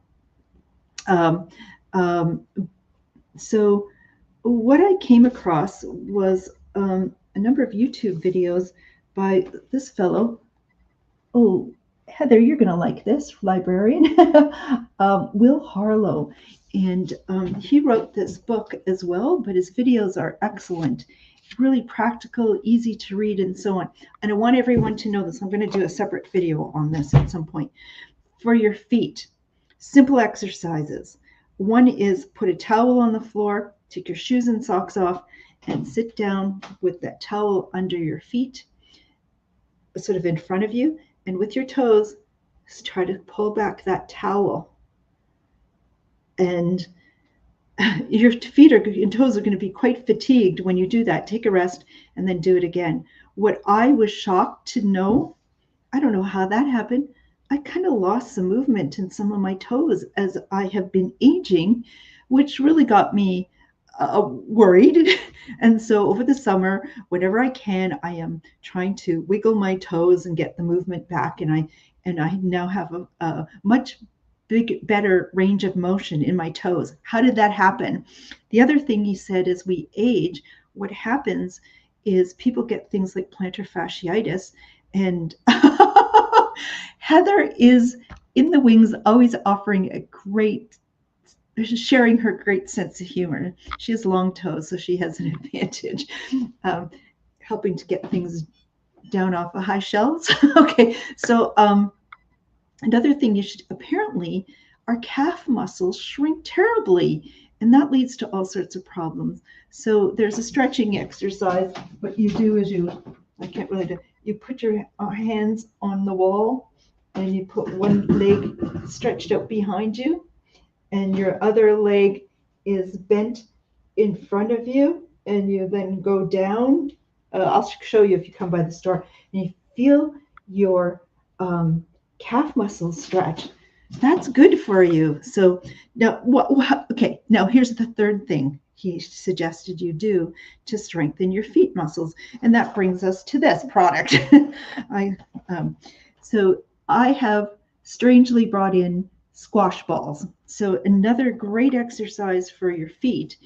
So what I came across was a number of YouTube videos by this fellow. Oh, Heather, you're going to like this, librarian, Will Harlow. And he wrote this book as well, but his videos are excellent, really practical, easy to read, and so on. And I want everyone to know this. I'm going to do a separate video on this at some point. For your feet, simple exercises. One is put a towel on the floor, take your shoes and socks off, and sit down with that towel under your feet, sort of in front of you. And with your toes, try to pull back that towel. And your feet and toes are going to be quite fatigued when you do that. Take a rest and then do it again. What I was shocked to know, I don't know how that happened, I kind of lost some movement in some of my toes as I have been aging, which really got me worried. And so over the summer, whenever I can, I am trying to wiggle my toes and get the movement back. And I now have a much better range of motion in my toes. How did that happen? The other thing he said, as we age, what happens is people get things like plantar fasciitis, and Heather is in the wings, always offering sharing her great sense of humor. She has long toes, so she has an advantage, helping to get things down off of high shelves. Okay, so another thing apparently our calf muscles shrink terribly, and that leads to all sorts of problems. So there's a stretching exercise. What you do is you put your hands on the wall, and you put one leg stretched out behind you, and your other leg is bent in front of you, and you then go down. I'll show you if you come by the store, and you feel your calf muscles stretch. That's good for you. So now, okay, now here's the third thing. he suggested you do to strengthen your feet muscles. And that brings us to this product. I so I have strangely brought in squash balls. So another great exercise for your feet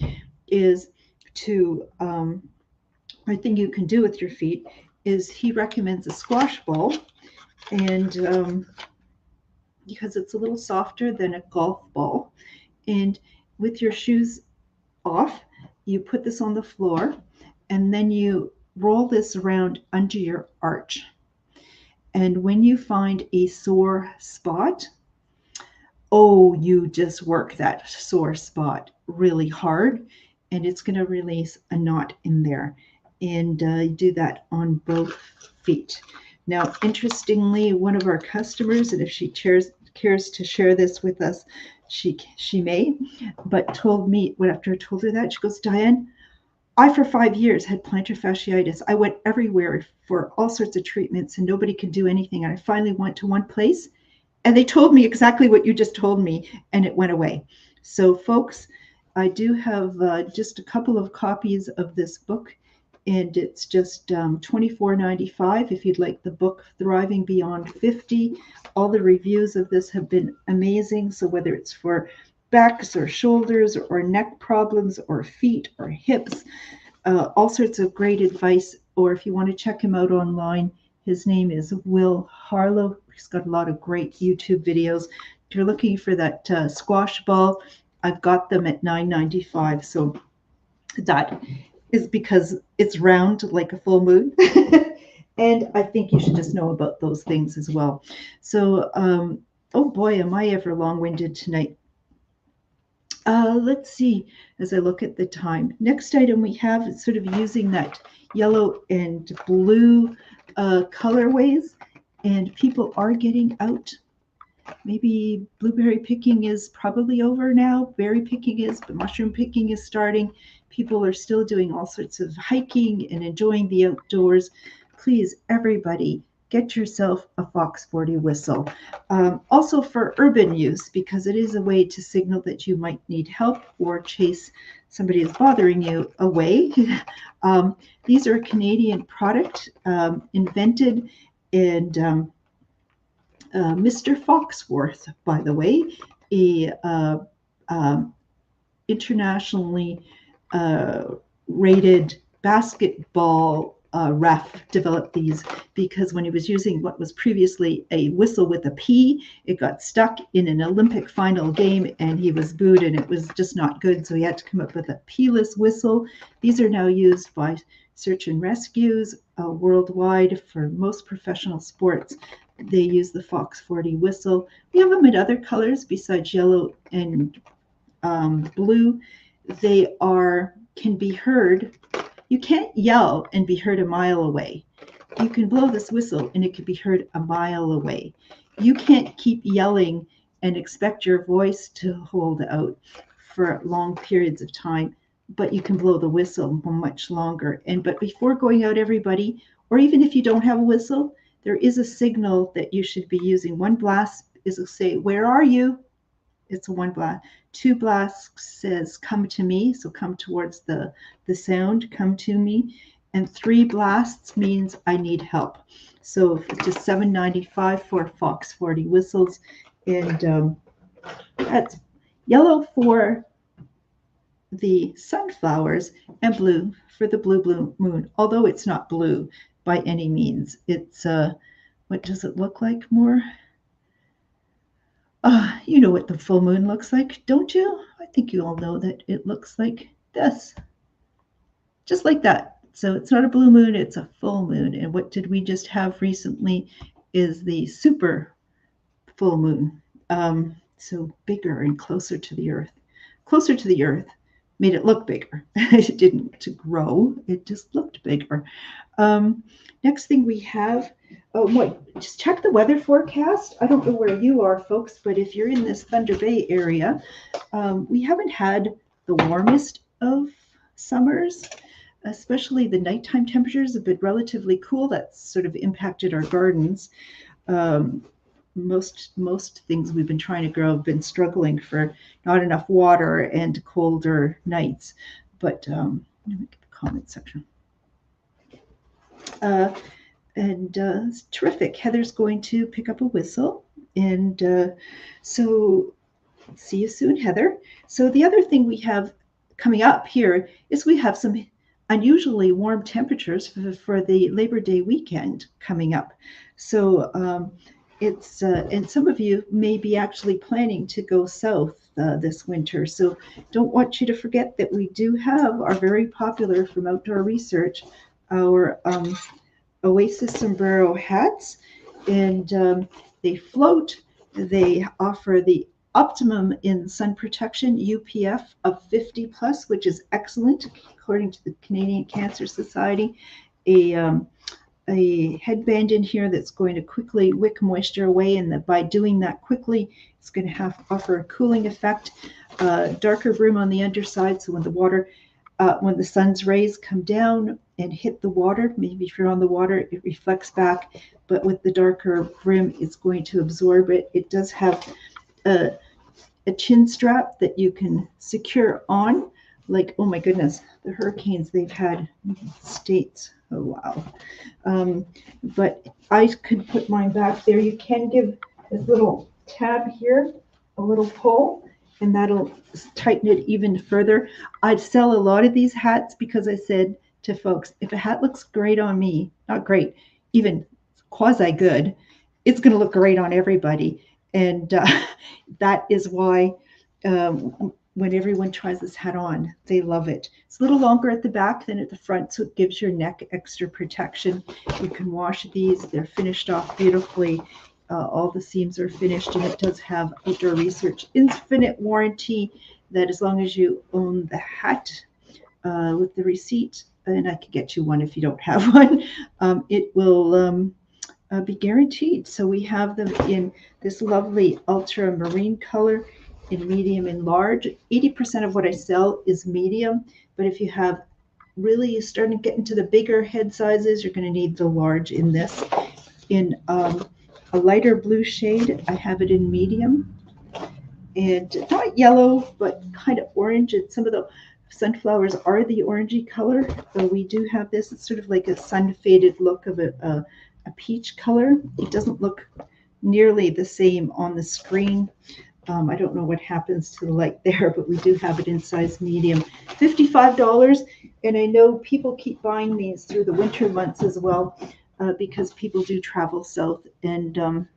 is to I think you can do with your feet is he recommends a squash ball, and because it's a little softer than a golf ball, and with your shoes off, you put this on the floor, and then you roll this around under your arch. And when you find a sore spot, oh, you just work that sore spot really hard, and it's going to release a knot in there. And do that on both feet. Now, interestingly, one of our customers, and if she cares to share this with us, she may, but told me, after I told her that, she goes, Diane, I for 5 years had plantar fasciitis. I went everywhere for all sorts of treatments and nobody could do anything. And I finally went to one place and they told me exactly what you just told me, and it went away. So folks, I do have just a couple of copies of this book, and it's just $24.95 if you'd like the book, Thriving Beyond 50. All the reviews of this have been amazing. So whether it's for backs or shoulders or neck problems or feet or hips, all sorts of great advice. Or if you want to check him out online, his name is Will Harlow. He's got a lot of great YouTube videos. If you're looking for that squash ball, I've got them at $9.95. So that is because it's round like a full moon. And I think you should just know about those things as well. So, oh boy, am I ever long-winded tonight. Let's see, as I look at the time. Next item we have is sort of using that yellow and blue colorways, and people are getting out. Maybe blueberry picking is probably over now. Berry picking is, but mushroom picking is starting. People are still doing all sorts of hiking and enjoying the outdoors. Please, everybody, get yourself a Fox 40 whistle. Also for urban use, because it is a way to signal that you might need help or chase somebody who's bothering you away. These are a Canadian product invented, and Mr. Foxworth, by the way, a internationally rated basketball ref, developed these because when he was using what was previously a whistle with a P, it got stuck in an Olympic final game and he was booed and it was just not good. So he had to come up with a P-less whistle. These are now used by search and rescues worldwide for most professional sports. They use the Fox 40 whistle. We have them in other colors besides yellow and blue. They can be heard. You can't yell and be heard a mile away. You can blow this whistle and it can be heard a mile away. You can't keep yelling and expect your voice to hold out for long periods of time, but you can blow the whistle much longer. But before going out, everybody, or even if you don't have a whistle, there is a signal that you should be using. One blast is to say, "Where are you?" It's a one blast. Two blasts says, "Come to me." So come towards the sound, come to me. And three blasts means I need help. So it's just $7.95 for Fox 40 whistles. And that's yellow for the sunflowers and blue for the blue moon. Although it's not blue by any means. It's, what does it look like more? You know what the full moon looks like, don't you? I think you all know that it looks like this. Just like that. So it's not a blue moon, it's a full moon. And what did we just have recently is the super full moon. So bigger and closer to the earth. Closer to the earth made it look bigger. It didn't grow, it just looked bigger. Next thing we have, just check the weather forecast. I don't know where you are, folks, but if you're in this Thunder Bay area, we haven't had the warmest of summers, especially the nighttime temperatures have been relatively cool. That's sort of impacted our gardens. Most things we've been trying to grow have been struggling for not enough water and colder nights. But let me get the comment section. It's terrific. Heather's going to pick up a whistle. And so see you soon, Heather. So the other thing we have coming up here is we have some unusually warm temperatures for the Labor Day weekend coming up. So it's and some of you may be actually planning to go south this winter. So don't want you to forget that we do have our very popular from Outdoor Research, our Oasis sombrero hats, and they float. They offer the optimum in sun protection, UPF of 50 plus, which is excellent according to the Canadian Cancer Society. A headband in here that's going to quickly wick moisture away, and that by doing that quickly, it's going to offer a cooling effect. Darker brim on the underside, so when the sun's rays come down and hit the water, maybe if you're on the water, it reflects back, but with the darker brim, it's going to absorb it. It does have a chin strap that you can secure on, like, oh my goodness, the hurricanes they've had in the States. Oh, wow. But I could put mine back there. You can give this little tab here a little pull, and that'll tighten it even further. I'd sell a lot of these hats because I said to folks, if a hat looks great on me, not great, even quasi good, it's going to look great on everybody. And that is why when everyone tries this hat on, they love it. It's a little longer at the back than at the front, so it gives your neck extra protection. You can wash these. They're finished off beautifully. All the seams are finished, and it does have Outdoor Research infinite warranty that as long as you own the hat with the receipt, and I could get you one if you don't have one, it will be guaranteed. So we have them in this lovely ultramarine color, in medium and large. 80% of what I sell is medium, but if you have really starting to get into the bigger head sizes, you're going to need the large in this. In a lighter blue shade, I have it in medium, and not yellow, but kind of orange. And some of the sunflowers are the orangey color, but we do have this. It's sort of like a sun-faded look of a peach color. It doesn't look nearly the same on the screen. I don't know what happens to the light there, but we do have it in size medium. $55, and I know people keep buying these through the winter months as well because people do travel south. And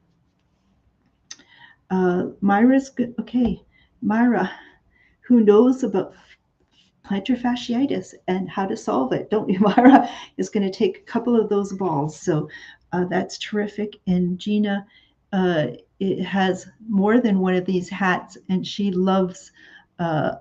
Myra's good. Okay, Myra, who knows about plantar fasciitis and how to solve it, don't you, Myra? Is going to take a couple of those balls. So that's terrific. And Gina, it has more than one of these hats, and she loves her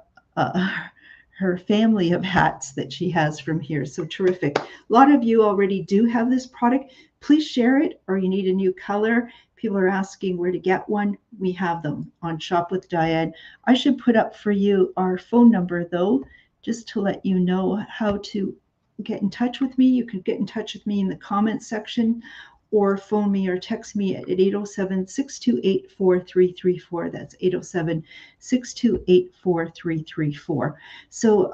family of hats that she has from here. So terrific. A lot of you already do have this product. Please share it, or you need a new color. People are asking where to get one. We have them on Shop with Diane. I should put up for you our phone number, though, just to let you know how to get in touch with me. You can get in touch with me in the comments section, or phone me or text me at 807-628-4334. That's 807-628-4334. So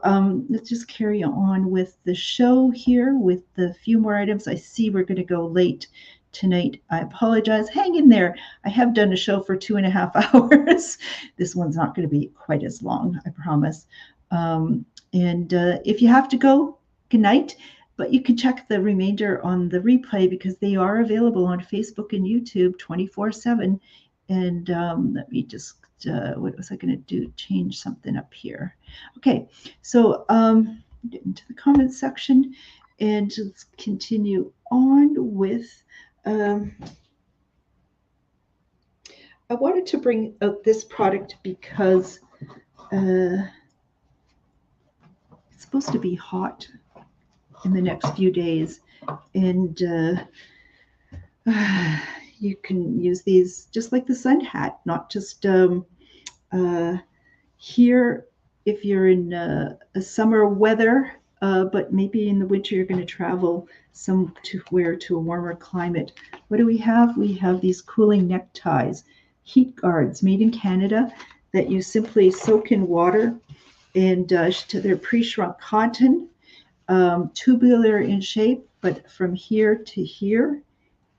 let's just carry on with the show here with the few more items. I see we're going to go late tonight. I apologize. Hang in there. I have done a show for 2.5 hours. This one's not going to be quite as long, I promise. And if you have to go, good night. But you can check the remainder on the replay because they are available on Facebook and YouTube 24/7. And let me just, what was I going to do? Change something up here. Okay, so get into the comments section and let's continue on with. I wanted to bring out this product because it's supposed to be hot in the next few days, and you can use these just like the sun hat, not just here if you're in a summer weather, but maybe in the winter you're going to travel somewhere to a warmer climate. What do we have? We have these cooling neckties, heat guards made in Canada that you simply soak in water and they're pre-shrunk cotton, tubular in shape, but from here to here,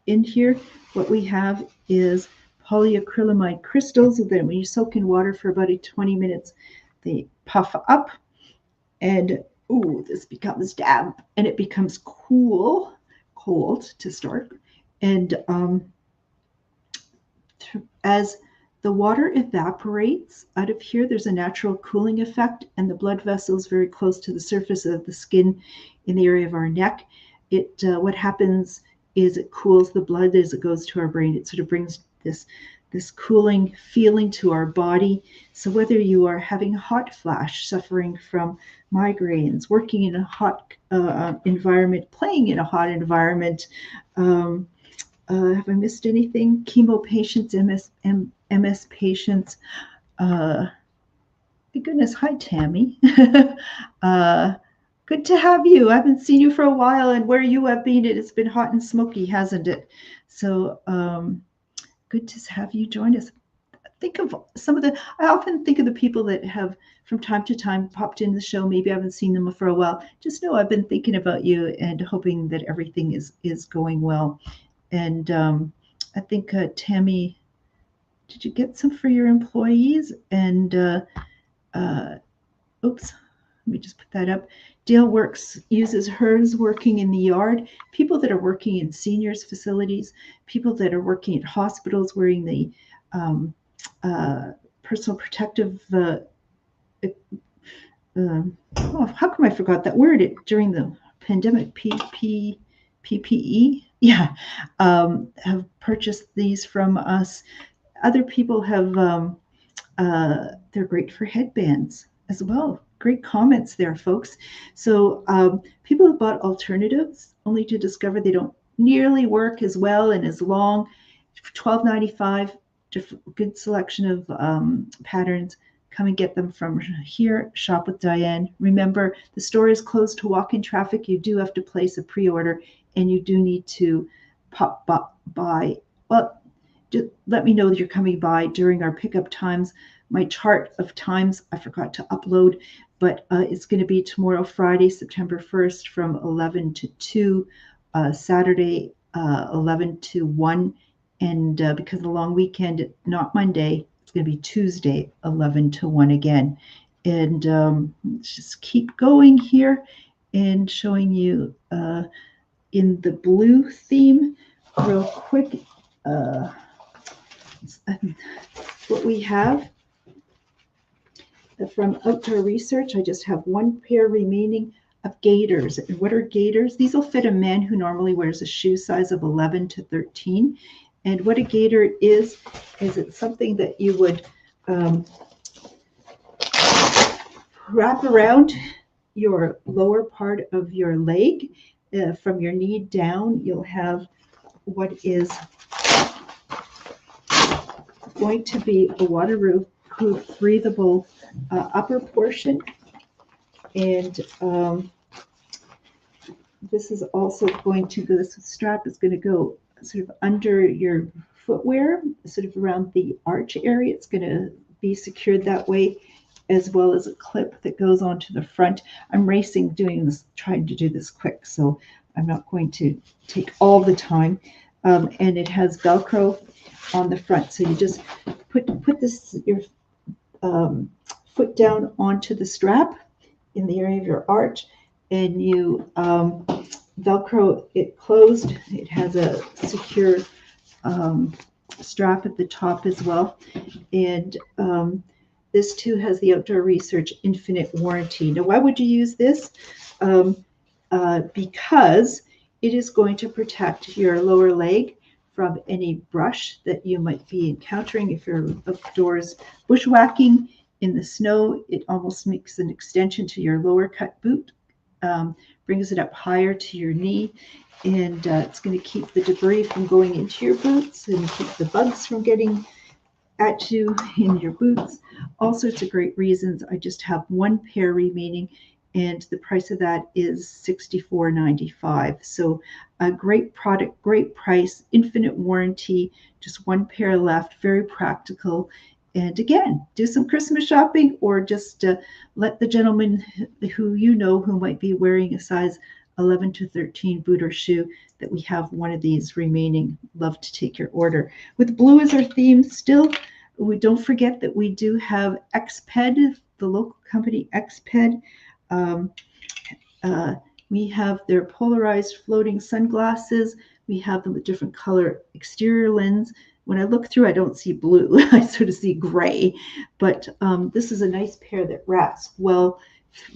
in here, what we have is polyacrylamide crystals that when you soak in water for about 20 minutes, they puff up and ooh, this becomes damp and it becomes cold to start. And as the water evaporates out of here, there's a natural cooling effect, and the blood vessels very close to the surface of the skin in the area of our neck. What happens is it cools the blood as it goes to our brain. It sort of brings this cooling feeling to our body. So whether you are having a hot flash, suffering from migraines, working in a hot environment, playing in a hot environment, have I missed anything? Chemo patients, MS patients. My goodness, hi Tammy. Good to have you. I haven't seen you for a while, and where you have been, it's been hot and smoky, hasn't it? So good to have you join us. Think of I often think of the people that have from time to time popped in the show. Maybe I haven't seen them for a while. Just know I've been thinking about you and hoping that everything is going well. And I think, Tammy, did you get some for your employees? And oops, let me just put that up. Dale uses hers working in the yard. People that are working in seniors facilities, people that are working at hospitals wearing the personal protective, how come I forgot that word during the pandemic, PPE? Yeah, have purchased these from us. Other people have, they're great for headbands as well. Great comments there, folks. So people have bought alternatives only to discover they don't nearly work as well and as long. $12.95, good selection of patterns. Come and get them from here. Shop with Diane. Remember, the store is closed to walk-in traffic. You do have to place a pre-order, and you do need to pop by. Well, just let me know that you're coming by during our pickup times. My chart of times I forgot to upload, but it's going to be tomorrow, Friday, September 1st, from 11 to 2, Saturday, 11 to 1, and because of the long weekend, not Monday, it's going to be Tuesday, 11 to 1 again. And let's just keep going here and showing you in the blue theme real quick what we have from outdoor research. I just have one pair remaining of gaiters. And what are gaiters? These will fit a man who normally wears a shoe size of 11 to 13. And what a gaiter is it's something that you would wrap around your lower part of your leg. From your knee down, you'll have what is going to be a waterproof, breathable upper portion. And this is also going to go, this strap is going to go sort of under your footwear, sort of around the arch area. It's going to be secured that way, as well as a clip that goes onto the front. I'm racing doing this, trying to do this quick, so I'm not going to take all the time. And it has Velcro on the front, so you just put your foot down onto the strap in the area of your arch, and you Velcro it closed. It has a secure strap at the top as well, and this too has the Outdoor Research Infinite Warranty. Now, why would you use this? Because it is going to protect your lower leg from any brush that you might be encountering. If you're outdoors bushwhacking in the snow, it almost makes an extension to your lower cut boot, brings it up higher to your knee, and it's going to keep the debris from going into your boots and keep the bugs from getting at you in your boots. All sorts of great reasons. I just have one pair remaining, and the price of that is $64.95. So a great product, great price, infinite warranty, just one pair left, very practical. And again, do some Christmas shopping, or just let the gentleman who you know who might be wearing a size 11 to 13 boot or shoe that we have one of these remaining. Love to take your order. With blue as our theme still, we don't forget that we do have XPED, the local company XPED. Um, we have their polarized floating sunglasses. We have them with different color exterior lens. When I look through, I don't see blue. I sort of see gray. But this is a nice pair that wraps well.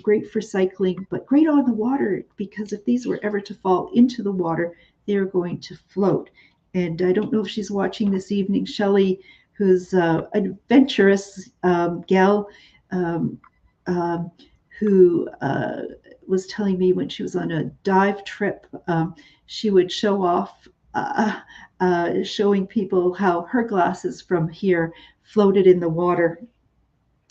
Great for cycling, but great on the water, because if these were ever to fall into the water, they're going to float. And I don't know if she's watching this evening, Shelley, who's an adventurous gal who was telling me when she was on a dive trip, she would show off, showing people how her glasses from here floated in the water.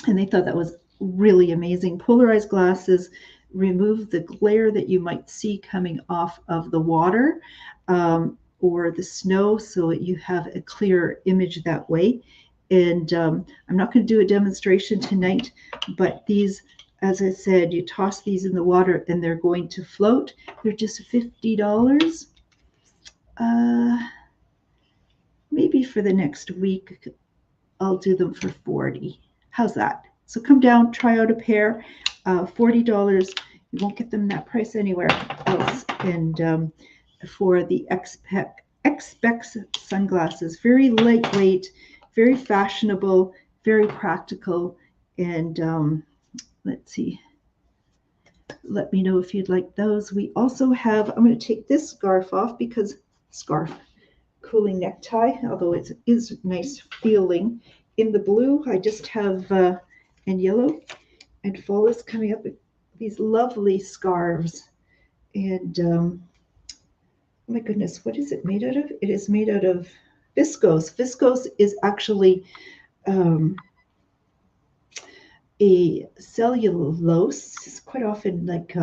And they thought that was really amazing. Polarized glasses remove the glare that you might see coming off of the water or the snow, so you have a clear image that way. And I'm not going to do a demonstration tonight, but these, as I said, you toss these in the water and they're going to float. They're just $50. Maybe for the next week, I'll do them for $40. How's that? So come down, try out a pair, $40. You won't get them that price anywhere else. And for the X-Specs sunglasses, very lightweight, very fashionable, very practical. And let's see. Let me know if you'd like those. We also have, I'm going to take this scarf off because cooling necktie, although it is nice feeling. In the blue, I just have, and yellow, and fall is coming up with these lovely scarves. And oh my goodness, what is it made out of? It is made out of viscose. Viscose is actually a cellulose. It's quite often like,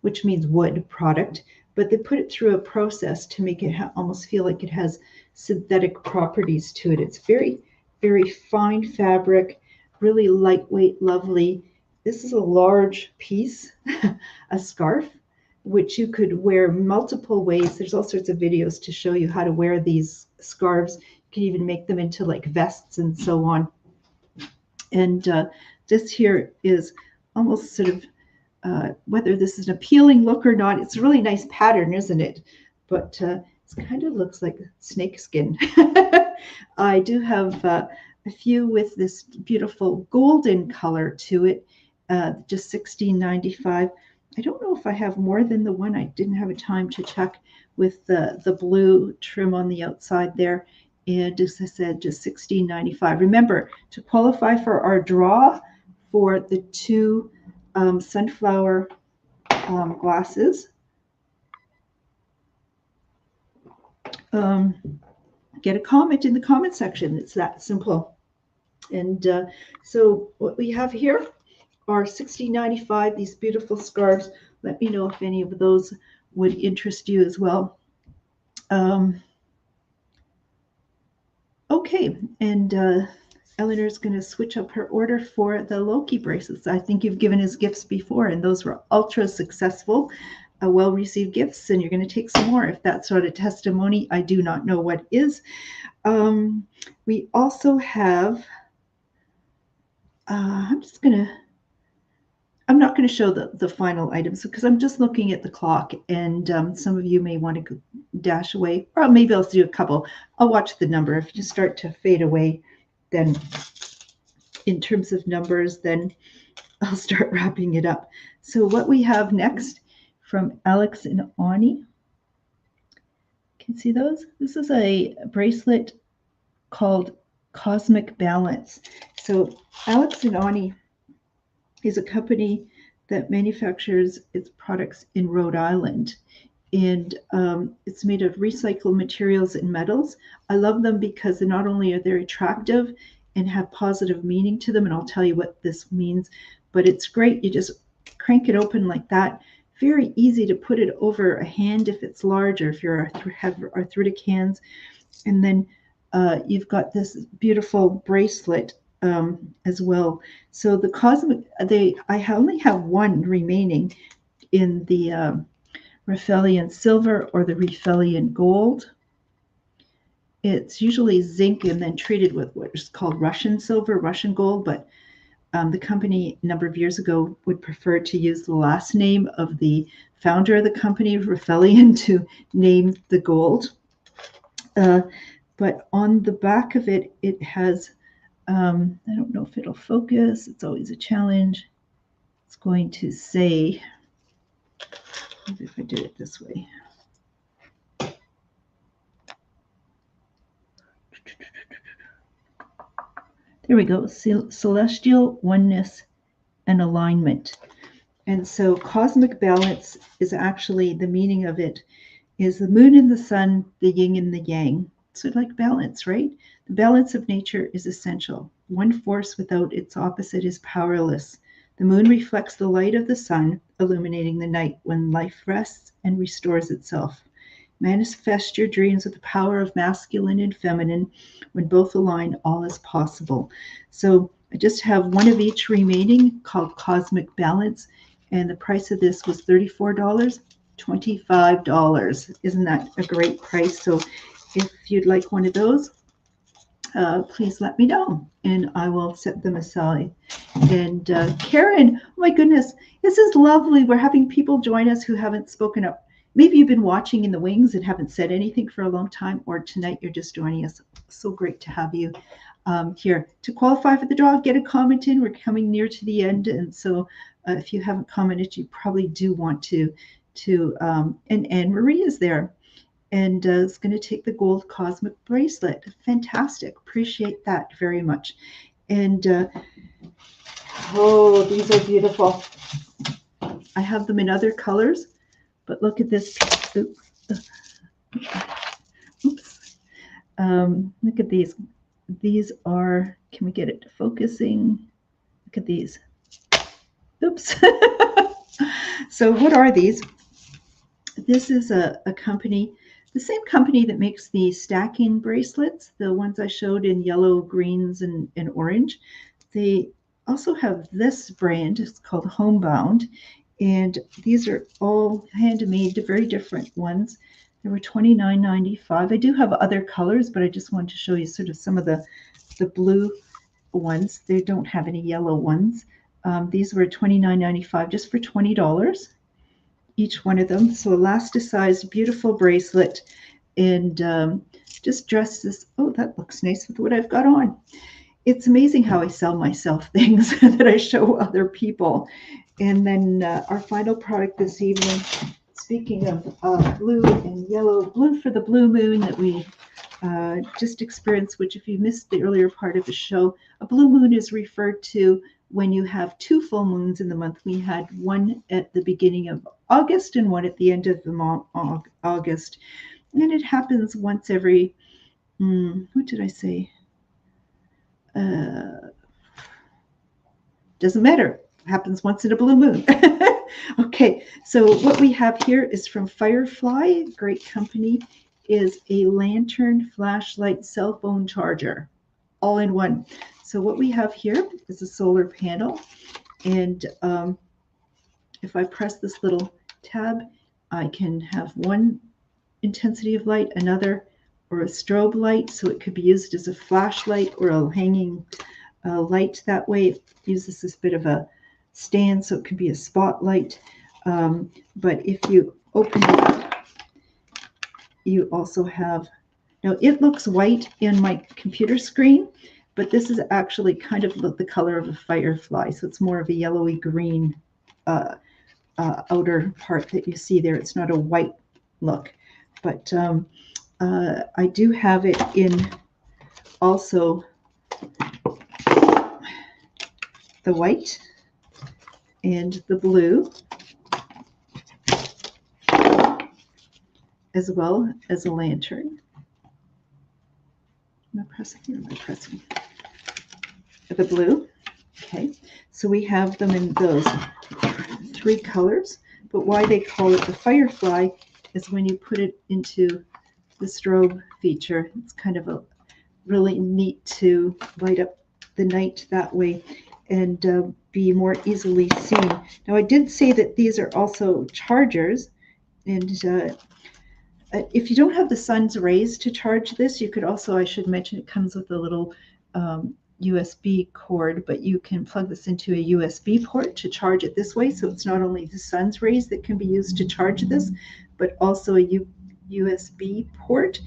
which means wood product, but they put it through a process to make it almost feel like it has synthetic properties to it. It's very, very fine fabric, really lightweight, lovely. This is a large piece, a scarf, which you could wear multiple ways. There's all sorts of videos to show you how to wear these scarves. You can even make them into like vests and so on. And this here is almost sort of, whether this is an appealing look or not, it's a really nice pattern, isn't it? But it kind of looks like snake skin. I do have a few with this beautiful golden color to it, just $16.95. I don't know if I have more than the one. I didn't have a time to check, with the blue trim on the outside there. And as I said, just $16.95. Remember, to qualify for our draw for the two sunflower glasses, get a comment in the comment section. It's that simple. And so what we have here are $16.95, these beautiful scarves. Let me know if any of those would interest you as well. Okay, and Eleanor's going to switch up her order for the Loki bracelets. I think you've given us gifts before, and those were ultra successful, well-received gifts, and you're going to take some more. If that's sort of testimony, I do not know what is. We also have, I'm not going to show the final items because I'm just looking at the clock, and some of you may want to dash away, or maybe I'll do a couple. I'll watch the number. If you start to fade away, then in terms of numbers, then I'll start wrapping it up. So what we have next from Alex and Ani, can you see those? This is a bracelet called Cosmic Balance. So Alex and Ani is a company that manufactures its products in Rhode Island. And it's made of recycled materials and metals. I love them because not only are they attractive and have positive meaning to them, and I'll tell you what this means, but it's great. You just crank it open like that. Very easy to put it over a hand if it's large, or if you have arthritic hands. And then you've got this beautiful bracelet as well. So the cosmic, I only have one remaining in the Raphelian silver or the Raphelian gold. It's usually zinc and then treated with what is called Russian silver, Russian gold, but the company a number of years ago would prefer to use the last name of the founder of the company, Raphelian, to name the gold. But on the back of it, it has, I don't know if it'll focus. It's always a challenge. It's going to say, maybe if I do it this way. There we go, celestial oneness and alignment. And so cosmic balance is actually, the meaning of it is the moon and the sun, the yin and the yang. So like balance, right? The balance of nature is essential. One force without its opposite is powerless. The moon reflects the light of the sun, illuminating the night when life rests and restores itself. Manifest your dreams with the power of masculine and feminine. When both align, all is possible. So I just have one of each remaining called Cosmic Balance, and the price of this was $34, $25. Isn't that a great price? So if you'd like one of those, please let me know, and I will set them aside. And Karen, oh my goodness, this is lovely. We're having people join us who haven't spoken up. Maybe you've been watching in the wings and haven't said anything for a long time, or tonight you're just joining us. So great to have you here. To qualify for the draw, get a comment in. We're coming near to the end, and so if you haven't commented, you probably do want to. And Anne Marie is there, and is going to take the gold cosmic bracelet. Fantastic. Appreciate that very much. And oh, these are beautiful. I have them in other colors. But look at this. Oops. Look at these. These are, can we get it to focusing? Look at these. Oops. So what are these? This is a company, the same company that makes the stacking bracelets, the ones I showed in yellow, greens, and orange. They also have this brand. It's called Homebound. And these are all handmade, very different ones. They were $29.95. I do have other colors, but I just wanted to show you sort of some of the blue ones. They don't have any yellow ones. These were $29.95 just for $20, each one of them. So elasticized, beautiful bracelet, and just dress this. Oh, that looks nice with what I've got on. It's amazing how I sell myself things that I show other people. And then our final product this evening, speaking of blue and yellow, blue for the blue moon that we just experienced, which if you missed the earlier part of the show, a blue moon is referred to when you have two full moons in the month. We had one at the beginning of August and one at the end of the August. And it happens once every, what did I say? Doesn't matter. Happens once in a blue moon. Okay, so what we have here is from Firefly, great company, is a lantern, flashlight, cell phone charger, all in one. So what we have here is a solar panel, and if I press this little tab, I can have one intensity of light, another, or a strobe light, so it could be used as a flashlight or a hanging light that way. It uses this bit of a stand, so it could be a spotlight. But if you open it up, you also have, now it looks white in my computer screen, but this is actually kind of the color of a firefly, so it's more of a yellowy green outer part that you see there. It's not a white look, but I do have it in also the white and the blue, as well as a lantern. Am I pressing or am I pressing? The blue. Okay, so we have them in those three colors, but why they call it the Firefly is when you put it into the strobe feature, it's kind of really neat to light up the night that way and be more easily seen. Now, I did say that these are also chargers, and if you don't have the sun's rays to charge this, you could also, I should mention, it comes with a little USB cord, but you can plug this into a USB port to charge it this way. So it's not only the sun's rays that can be used to charge this, but also a USB port.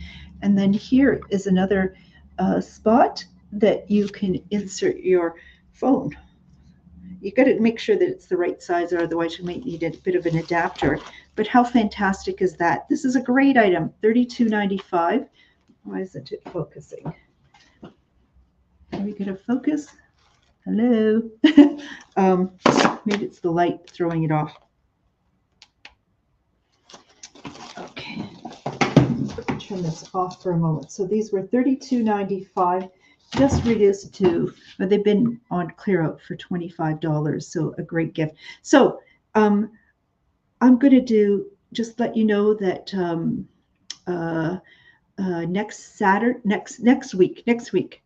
And then here is another spot that you can insert your phone. You got to make sure that it's the right size, or otherwise you might need a bit of an adapter. But how fantastic is that? This is a great item, $32.95. Why isn't it focusing? Are we going to focus? Hello? Maybe it's the light throwing it off. Okay, turn this off for a moment. So these were $32.95, just reduced to, but they've been on clear out for $25, so a great gift. So I'm going to do, just let you know that next week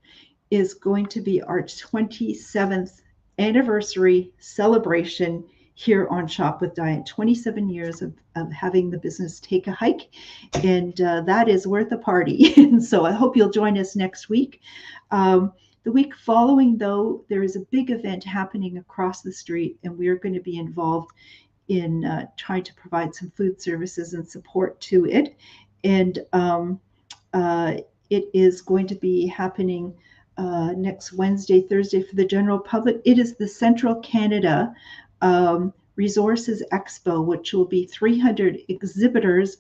is going to be our 27th anniversary celebration here on Shop with Diane. 27 years of having the business Take a Hike, and that is worth a party. And so I hope you'll join us next week. The week following, though, there is a big event happening across the street, and we are going to be involved in trying to provide some food services and support to it. And it is going to be happening next Wednesday, Thursday for the general public. It is the Central Canada Resources Expo, which will be 300 exhibitors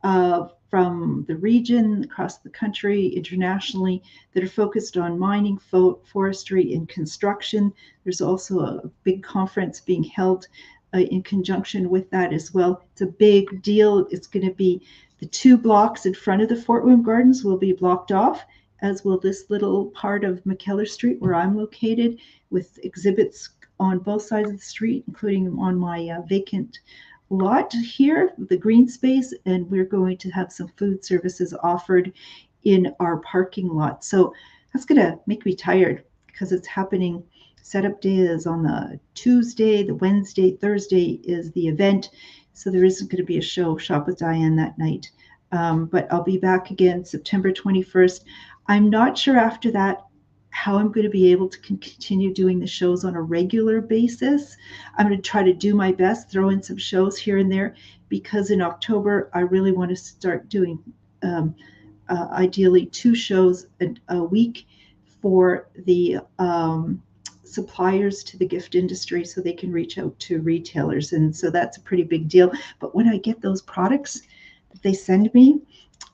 from the region, across the country, internationally, that are focused on mining, forestry, and construction. There's also a big conference being held in conjunction with that as well. It's a big deal. It's going to be the 2 blocks in front of the Fort William Gardens will be blocked off, as will this little part of McKellar Street where I'm located, with exhibits on both sides of the street, including on my vacant lot here, the green space, and we're going to have some food services offered in our parking lot. So that's going to make me tired because it's happening. Setup day is on the Tuesday, the Wednesday, Thursday is the event. So there isn't going to be a show, Shop with Diane, that night. But I'll be back again September 21st. I'm not sure after that how I'm going to be able to continue doing the shows on a regular basis. I'm going to try to do my best, throw in some shows here and there, because in October, I really want to start doing ideally 2 shows a week for the suppliers to the gift industry, so they can reach out to retailers. And so that's a pretty big deal. But when I get those products that they send me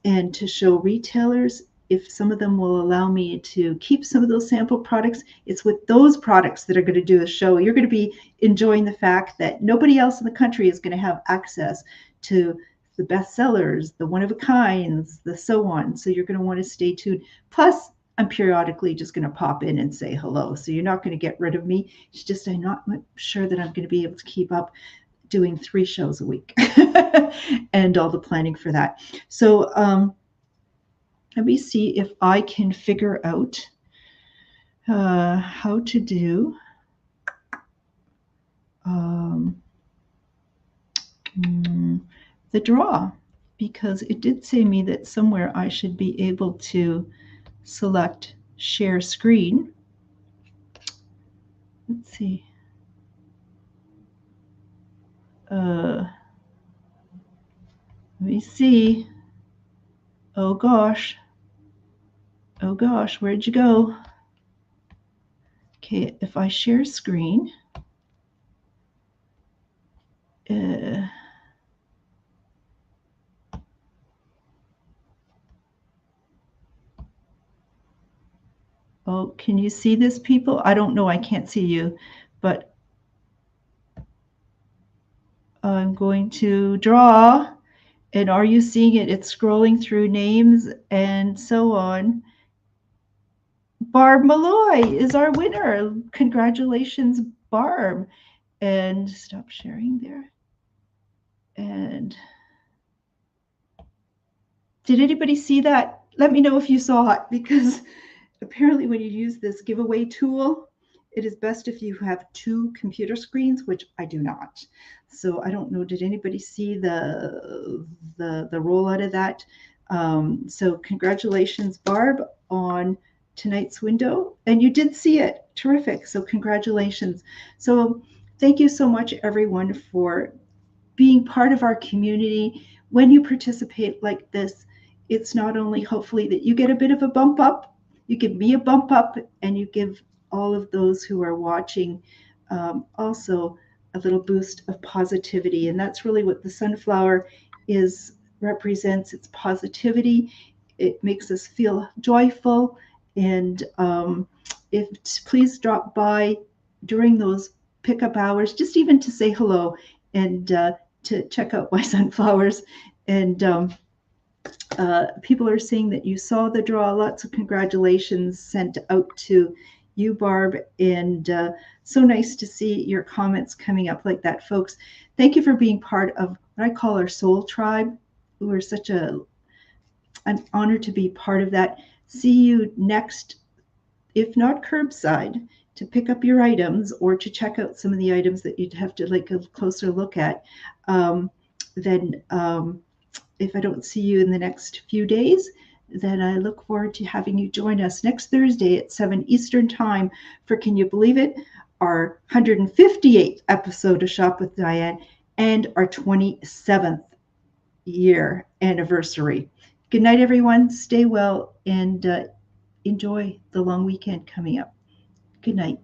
and to show retailers, if some of them will allow me to keep some of those sample products, it's with those products that are going to do the show. You're going to be enjoying the fact that nobody else in the country is going to have access to the bestsellers, the one-of-a-kinds, the so on. So you're going to want to stay tuned. Plus, I'm periodically just going to pop in and say hello. So you're not going to get rid of me. It's just I'm not sure that I'm going to be able to keep up doing 3 shows a week and all the planning for that. So let me see if I can figure out how to do the draw, because it did say me that somewhere I should be able to select share screen. Let's see. Let me see. Oh gosh, where'd you go? Okay, if I share screen, oh, can you see this, people? I don't know, I can't see you, but I'm going to draw. And are you seeing it? It's scrolling through names and so on. Barb Malloy is our winner. Congratulations, Barb. And stop sharing there. And did anybody see that let me know if you saw it, because apparently when you use this giveaway tool, it is best if you have two computer screens, which I do not. So I don't know, did anybody see the rollout of that? So congratulations, Barb, on tonight's window. And you did see it. Terrific. So congratulations. So thank you so much, everyone, for being part of our community. When you participate like this, it's not only hopefully that you get a bit of a bump up, you give me a bump up, and you give all of those who are watching also a little boost of positivity. And that's really what the sunflower is represents. It's positivity. It makes us feel joyful. And if please drop by during those pickup hours, just even to say hello and to check out my sunflowers. And people are saying that you saw the draw. Lots of congratulations sent out to you, Barb. And so nice to see your comments coming up like that, folks. Thank you for being part of what I call our soul tribe. We're such an honor to be part of that. See you next, if not curbside, to pick up your items or to check out some of the items that you'd have to like a closer look at. Then if I don't see you in the next few days, then I look forward to having you join us next Thursday at 7 Eastern Time for, can you believe it, our 158th episode of Shop with Diane and our 27th year anniversary. Good night, everyone. Stay well and enjoy the long weekend coming up. Good night.